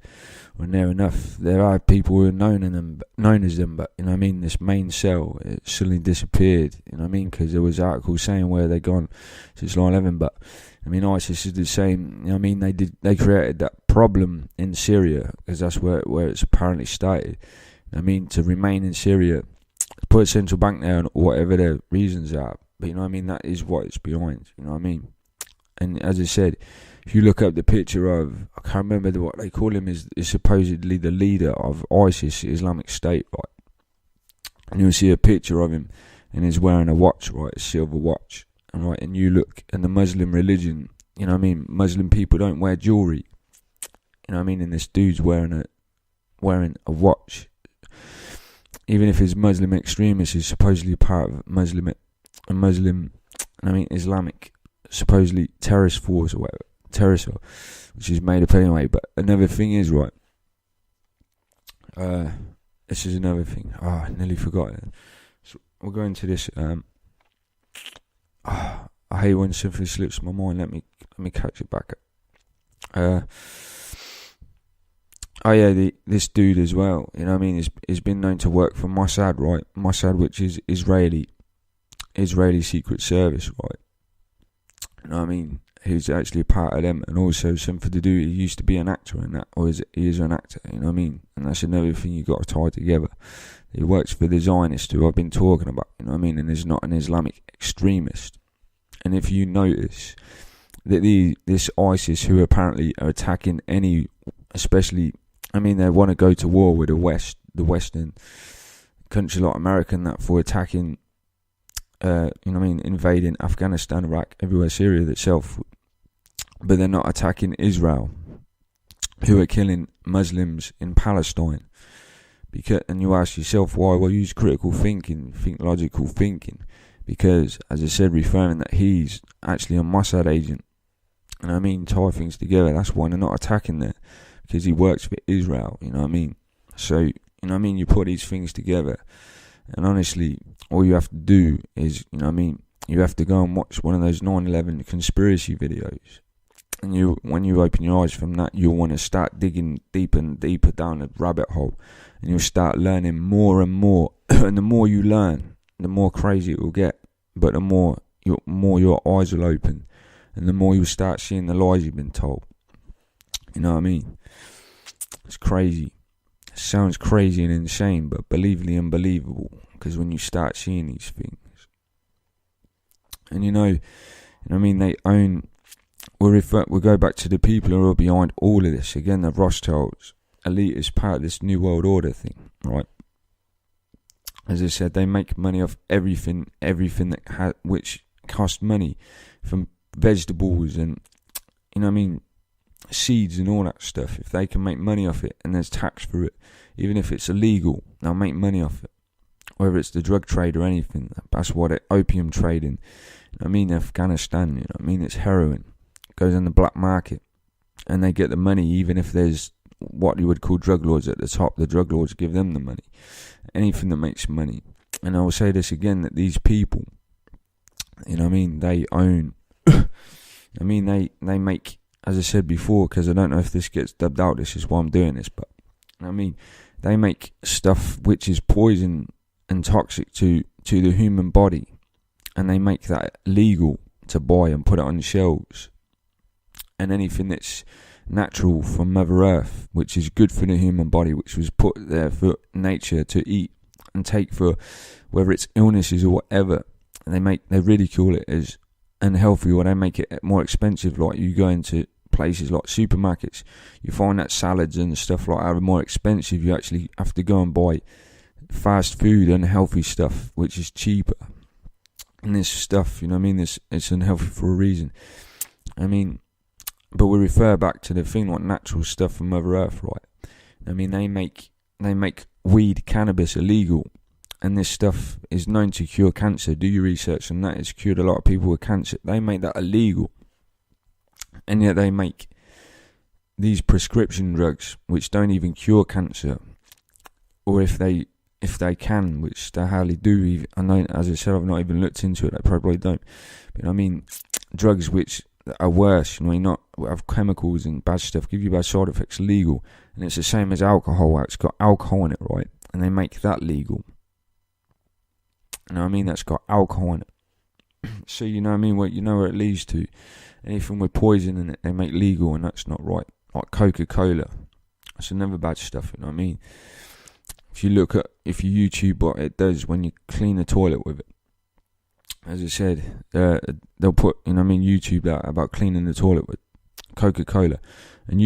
When near enough, there are people who are known as them, but you know what I mean, this main cell, it suddenly disappeared, you know what I mean, because there was articles saying where they're gone since 9/11. But I mean, ISIS is the same, you know what I mean, they created that problem in Syria, because that's where it's apparently started, I mean, to remain in Syria, put a central bank there and whatever their reasons are, but you know what I mean, that is what it's behind, you know what I mean. And as I said, if you look up the picture of, I can't remember what they call him, is supposedly the leader of ISIS, Islamic State, right? And you'll see a picture of him, and he's wearing a watch, right, a silver watch, and right, and you look, and the Muslim religion, you know what I mean, Muslim people don't wear jewelry, you know what I mean, and this dude's wearing a watch, even if he's Muslim extremist, he's supposedly part of Islamic, supposedly terrorist force or whatever. Terrorist, which is made up anyway. But another thing is, right, this is another thing, I nearly forgot it. So we'll go into this. I hate when something slips my mind. Let me catch it back up. This dude as well, you know what I mean, he's been known to work for Mossad, right? Mossad, which is Israeli Secret Service, right? You know what I mean? He's actually a part of them, and also something to do, he used to be an actor in that, or he is an actor, you know what I mean? And that's another thing you got to tie together. He works for the Zionists, who I've been talking about, you know what I mean? And he's not an Islamic extremist. And if you notice that this ISIS, who apparently are attacking any, especially, I mean, they want to go to war with the Western country like America, and that, for attacking, you know what I mean, invading Afghanistan, Iraq, everywhere, Syria itself. But they're not attacking Israel, who are killing Muslims in Palestine. And you ask yourself why? Well, use critical thinking, logical thinking. Because, as I said, referring that he's actually a Mossad agent. And I mean, tie things together. That's why they're not attacking there. Because he works for Israel, you know what I mean? So, you know what I mean, you put these things together. And honestly, all you have to do is, you know what I mean, you have to go and watch one of those 9/11 conspiracy videos. And when you open your eyes from that, you'll want to start digging deeper and deeper down the rabbit hole. And you'll start learning more and more. And the more you learn, the more crazy it will get. But the more your eyes will open. And the more you'll start seeing the lies you've been told. You know what I mean? It's crazy. It sounds crazy and insane, but believably unbelievable. Because when you start seeing these things. And you know what I mean, they own... We'll go back to the people who are behind all of this. Again, the Rothschilds, elite, is part of this New World Order thing, right? As I said, they make money off everything that which costs money, from vegetables and, you know what I mean, seeds and all that stuff. If they can make money off it and there's tax for it, even if it's illegal, they'll make money off it. Whether it's the drug trade or anything, that's what opium trading. You know what I mean, Afghanistan, you know what I mean, it's heroin. Goes on the black market, and they get the money, even if there's what you would call drug lords at the top. The drug lords give them the money. Anything that makes money. And I will say this again, that these people, You know what I mean? They own. I mean, they make, as I said before, because I don't know if this gets dubbed out. This is why I'm doing this, but I mean, they make stuff which is poison and toxic to the human body, and they make that legal to buy and put it on shelves. And anything that's natural from Mother Earth, which is good for the human body, which was put there for nature to eat and take for whether it's illnesses or whatever, and they ridicule it as unhealthy, or they make it more expensive. Like, you go into places like supermarkets, you find that salads and stuff like that are more expensive. You actually have to go and buy fast food, unhealthy stuff, which is cheaper. And this stuff, you know what I mean, it's unhealthy for a reason. I mean, but we refer back to the thing like natural stuff from Mother Earth, right? I mean, they make weed, cannabis illegal, and this stuff is known to cure cancer. Do your research on that. It's cured a lot of people with cancer. They make that illegal, and yet they make these prescription drugs which don't even cure cancer, or if they can, which they hardly do. I know, as I said, I've not even looked into it. They probably don't. But I mean, drugs which are worse, you know, not have chemicals and bad stuff, give you bad side effects, legal. And it's the same as alcohol. It's got alcohol in it, right? And they make that legal. You know what I mean? That's got alcohol in it. So you know what I mean? You know where it leads to. Anything with poison in it, they make legal, and that's not right. Like Coca-Cola, that's another bad stuff. You know what I mean? If you YouTube what it does when you clean the toilet with it, as I said, they'll put, you know what I mean, YouTube that about cleaning the toilet with Coca-Cola, and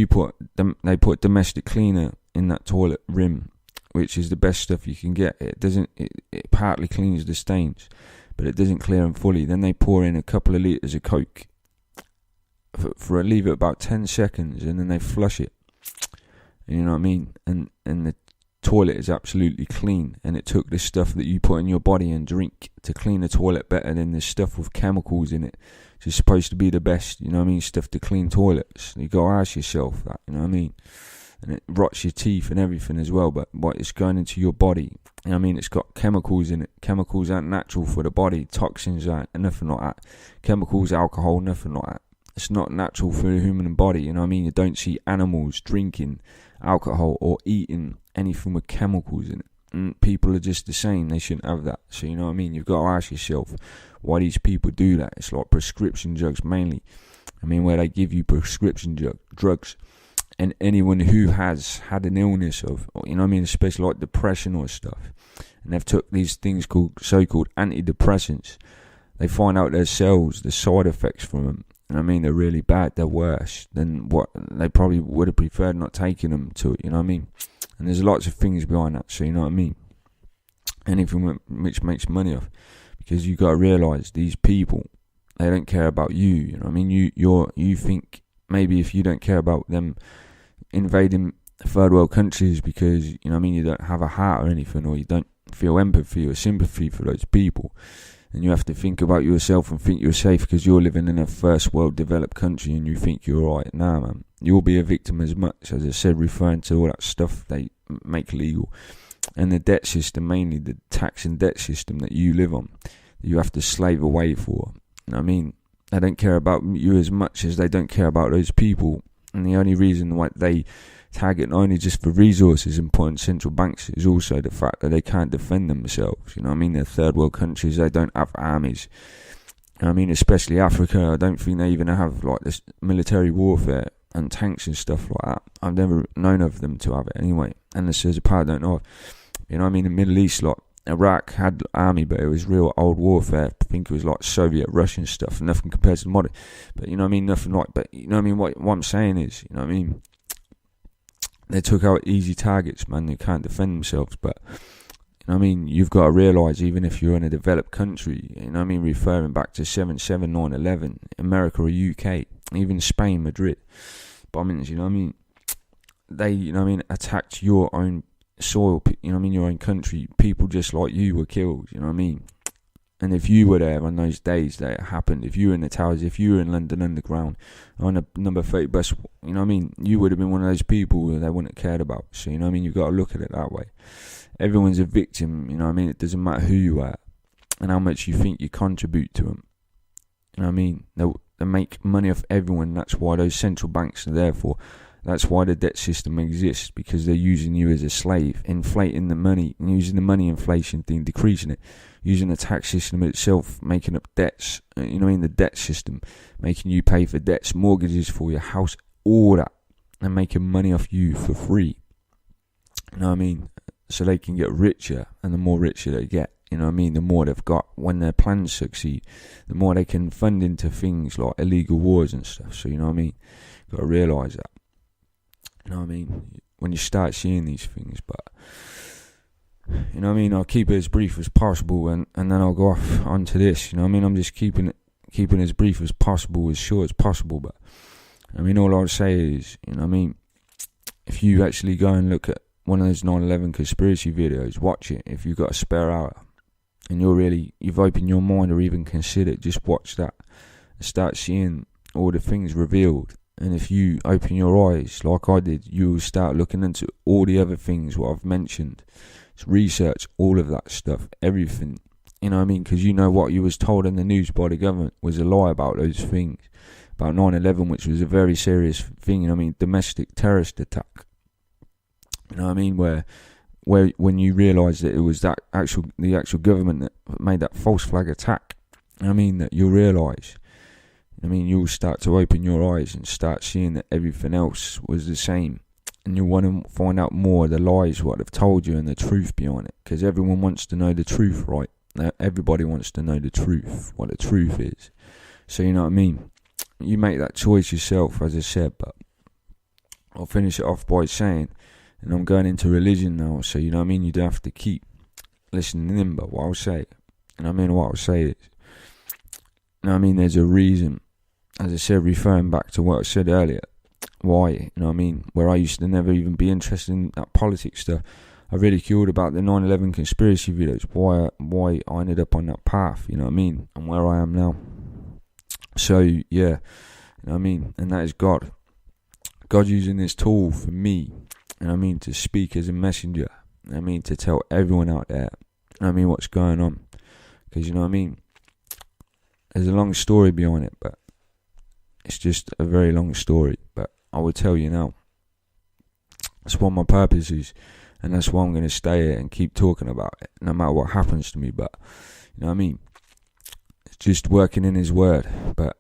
they put domestic cleaner in that toilet rim, which is the best stuff you can get. It partly cleans the stains, but it doesn't clear them fully. Then they pour in a couple of litres of Coke leave it about 10 seconds, and then they flush it. You know what I mean? And the toilet is absolutely clean, and it took the stuff that you put in your body and drink to clean the toilet better than the stuff with chemicals in it, which is supposed to be the best, you know what I mean, stuff to clean toilets. You gotta ask yourself that, you know what I mean? And it rots your teeth and everything as well, but what it's going into your body, you know what I mean, it's got chemicals in it. Chemicals aren't natural for the body, toxins aren't, nothing like that. Chemicals, alcohol, nothing like that. It's not natural for the human body, you know what I mean? You don't see animals drinking alcohol or eating anything with chemicals in it. And people are just the same, they shouldn't have that. So you know what I mean, you've got to ask yourself why these people do that. It's like prescription drugs mainly. I mean, where they give you prescription drugs, and anyone who has had an illness of, you know what I mean, especially like depression or stuff, and they've took these things called so-called antidepressants, they find out themselves the side effects from them. And I mean, they're really bad, they're worse than what they probably would have preferred not taking them to it, you know what I mean? And there's lots of things behind that, so you know what I mean? Anything which makes money off. Because you got to realise, these people, they don't care about you know what I mean? You think maybe if you don't care about them invading third world countries because, you know what I mean, you don't have a heart or anything, or you don't feel empathy or sympathy for those people, and you have to think about yourself and think you're safe because you're living in a first world developed country and you think you're alright. Nah, man, you'll be a victim as much, as I said, referring to all that stuff they make legal, and the debt system, mainly the tax and debt system that you live on, that you have to slave away for. You know what I mean? They don't care about you as much as they don't care about those people, and the only reason why they target not only just for resources and put in central banks is also the fact that they can't defend themselves. You know what I mean? They're third world countries, they don't have armies. I mean, especially Africa, I don't think they even have like this military warfare and tanks and stuff like that. I've never known of them to have it anyway, unless there's a part I don't know of. You know what I mean? The Middle East, like Iraq had army, but it was real old warfare. I think it was like Soviet Russian stuff, nothing compared to the modern. But you know what I mean? Nothing like, but you know what I mean? What I'm saying is, you know what I mean? They took out easy targets, man. They can't defend themselves. But, you know what I mean? You've got to realise, even if you're in a developed country, you know what I mean? Referring back to 7/7, 9/11, America or UK, even Spain, Madrid, bombings, you know what I mean? They, you know what I mean, attacked your own soil, you know what I mean? Your own country. People just like you were killed, you know what I mean? And if you were there on those days that it happened, if you were in the towers, if you were in London Underground on a number 30 bus, you know what I mean, you would have been one of those people who they wouldn't have cared about. So, you know what I mean, you've got to look at it that way. Everyone's a victim, you know what I mean, it doesn't matter who you are and how much you think you contribute to them. You know what I mean? They make money off everyone. That's why those central banks are there for. That's why the debt system exists, because they're using you as a slave, inflating the money, and using the money inflation thing, decreasing it, using the tax system itself, making up debts, you know what I mean, the debt system, making you pay for debts, mortgages for your house, all that, and making money off you for free, you know what I mean, so they can get richer, and the more richer they get, you know what I mean, the more they've got. When their plans succeed, the more they can fund into things like illegal wars and stuff. So you know what I mean, got to realise that. You know what I mean? When you start seeing these things, but you know what I mean? I'll keep it as brief as possible, and then I'll go off onto this. You know what I mean? I'm just keeping it as brief as possible, as short as possible. But I mean, all I'll say is, you know what I mean? If you actually go and look at one of those 9/11 conspiracy videos, watch it. If you've got a spare hour and you've opened your mind or even considered, just watch that and start seeing all the things revealed. And if you open your eyes, like I did, you'll start looking into all the other things what I've mentioned. Just research all of that stuff, everything. You know what I mean? Because you know what you was told in the news by the government was a lie about those things. About 9/11, which was a very serious thing, you know what I mean? Domestic terrorist attack. You know what I mean? Where when you realise that it was the actual government that made that false flag attack, you know what I mean? That you'll realise. I mean, you'll start to open your eyes and start seeing that everything else was the same. And you'll want to find out more of the lies, what they've told you, and the truth behind it. Because everyone wants to know the truth, right? Everybody wants to know the truth, what the truth is. So, you know what I mean? You make that choice yourself, as I said. But I'll finish it off by saying, and I'm going into religion now, so, you know what I mean? You don't have to keep listening in, but what I'll say, you know what I mean? What I'll say is, you know what I mean? There's a reason. As I said, referring back to what I said earlier, why, you know what I mean, where I used to never even be interested in that politics stuff, I ridiculed about the 9/11 conspiracy videos, why I ended up on that path, you know what I mean, and where I am now. So, yeah, you know what I mean, and that is God using this tool for me, you know what I mean, to speak as a messenger, you know what I mean, to tell everyone out there, you know what I mean, what's going on, because, you know what I mean, there's a long story behind it, but it's just a very long story, but I will tell you now. That's what my purpose is, and that's why I'm going to stay here and keep talking about it, no matter what happens to me. But, you know what I mean? It's just working in His Word. But,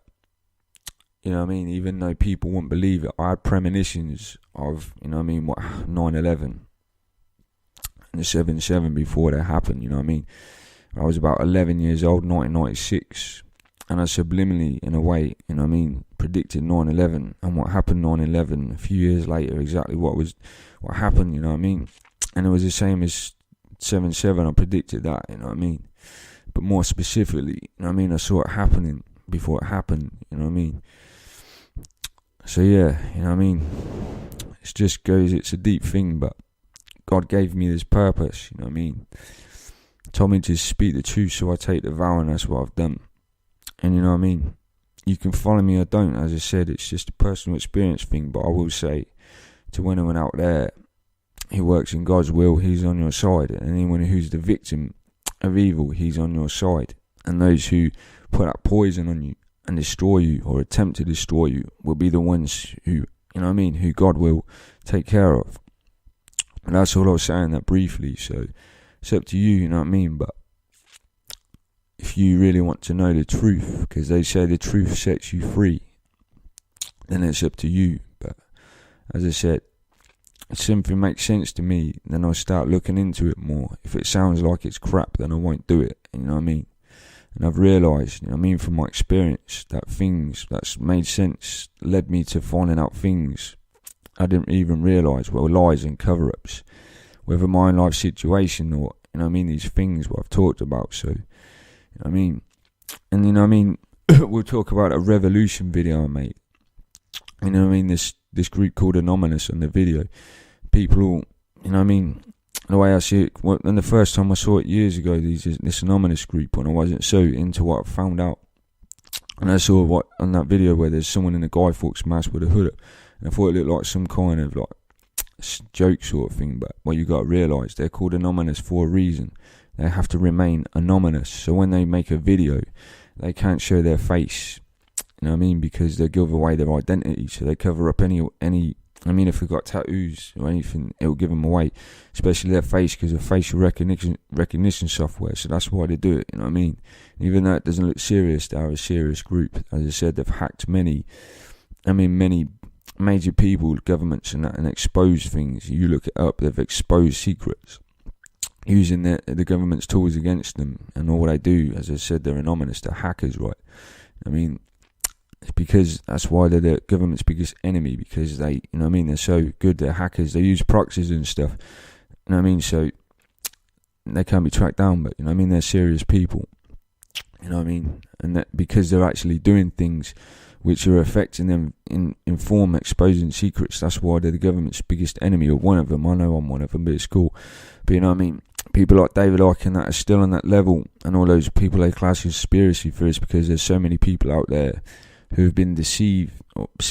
you know what I mean? Even though people won't believe it, I had premonitions of, you know what I mean, what 9/11 and the 7/7 before that happened, you know what I mean? I was about 11 years old, 1996. And I subliminally, in a way, you know what I mean, predicted 9/11 and what happened 9/11 a few years later, exactly what happened, you know what I mean. And it was the same as 7/7, I predicted that, you know what I mean. But more specifically, you know what I mean, I saw it happening before it happened, you know what I mean. So yeah, you know what I mean, it's a deep thing, but God gave me this purpose, you know what I mean. Told me to speak the truth, so I take the vow, and that's what I've done. And you know what I mean, you can follow me or don't, as I said, it's just a personal experience thing, but I will say to anyone out there who works in God's will, He's on your side, and anyone who's the victim of evil, He's on your side, and those who put that poison on you and destroy you or attempt to destroy you will be the ones who, you know what I mean, who God will take care of. And that's all I was saying that briefly, so it's up to you, you know what I mean, but if you really want to know the truth, because they say the truth sets you free, then it's up to you. But as I said, if something makes sense to me, then I'll start looking into it more. If it sounds like it's crap, then I won't do it, you know what I mean. And I've realised, you know what I mean, from my experience, that things that's made sense led me to finding out things I didn't even realise were lies and cover-ups, whether my own life situation or, you know what I mean, these things what I've talked about. So, you know what I mean, and you know what I mean, we'll talk about a revolution video I made. You know what I mean, this group called Anonymous on the video. People all, you know what I mean, the way I see it, and the first time I saw it years ago, this Anonymous group, when I wasn't so into what I found out. And I saw what on that video where there's someone in a Guy Fawkes mask with a hood up, and I thought it looked like some kind of like joke sort of thing. But what you got to realise, they're called anonymous for a reason. They have to remain anonymous. So when they make a video, they can't show their face. You know what I mean? Because they give away their identity. So they cover up any. I mean, if they've got tattoos or anything, it'll give them away, especially their face, because of facial recognition software. So that's why they do it. You know what I mean? Even though it doesn't look serious, they are a serious group. As I said, they've hacked many major people, governments, and that, and exposed things. You look it up; they've exposed secrets using the government's tools against them. And all they do, as I said, they're anonymous. They're hackers, right? I mean, it's because that's why they're the government's biggest enemy, because they, you know what I mean, they're so good, they're hackers, they use proxies and stuff, you know what I mean, so they can't be tracked down, but, you know what I mean, they're serious people, you know what I mean, and that because they're actually doing things which are affecting them in form, exposing secrets. That's why they're the government's biggest enemy, or one of them. I know I'm one of them, but it's cool. But you know what I mean, people like David Icke and that are still on that level, and all those people they class as conspiracy theorists, because there's so many people out there who have been deceived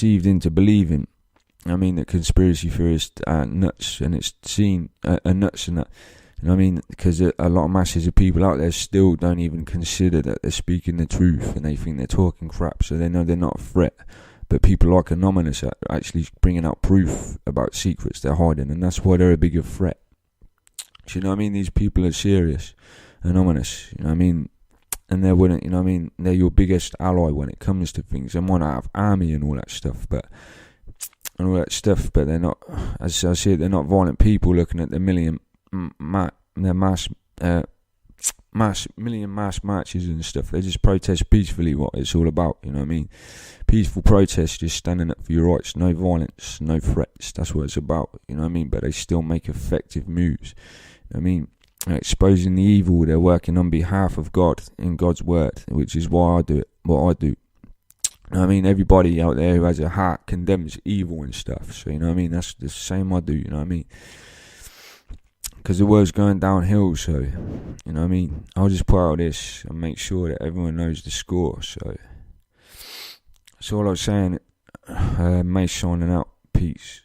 into believing, I mean, that conspiracy theorists are nuts, and it's seen are nuts and that, you know what I mean, because a lot of masses of people out there still don't even consider that they're speaking the truth, and they think they're talking crap, so they know they're not a threat. But people like Anonymous are actually bringing out proof about secrets they're hiding, and that's why they're a bigger threat. So, you know what I mean, these people are serious, Anonymous, you know what I mean, and they're winning, you know what I mean, they're your biggest ally when it comes to things. They might not have army and all that stuff, but they're not, as I see it, they're not violent people looking at the million mass marches and stuff. They just protest peacefully, what it's all about, you know what I mean, peaceful protest, just standing up for your rights, no violence, no threats, that's what it's about, you know what I mean, but they still make effective moves, you know what I mean, exposing the evil. They're working on behalf of God in God's word, which is why I do it, what I do. I mean, everybody out there who has a heart condemns evil and stuff, so you know what I mean, that's the same I do, you know what I mean, because the world's going downhill, so you know what I mean, I'll just put out this and make sure that everyone knows the score. So that's all I was saying. Mace signing out, peace.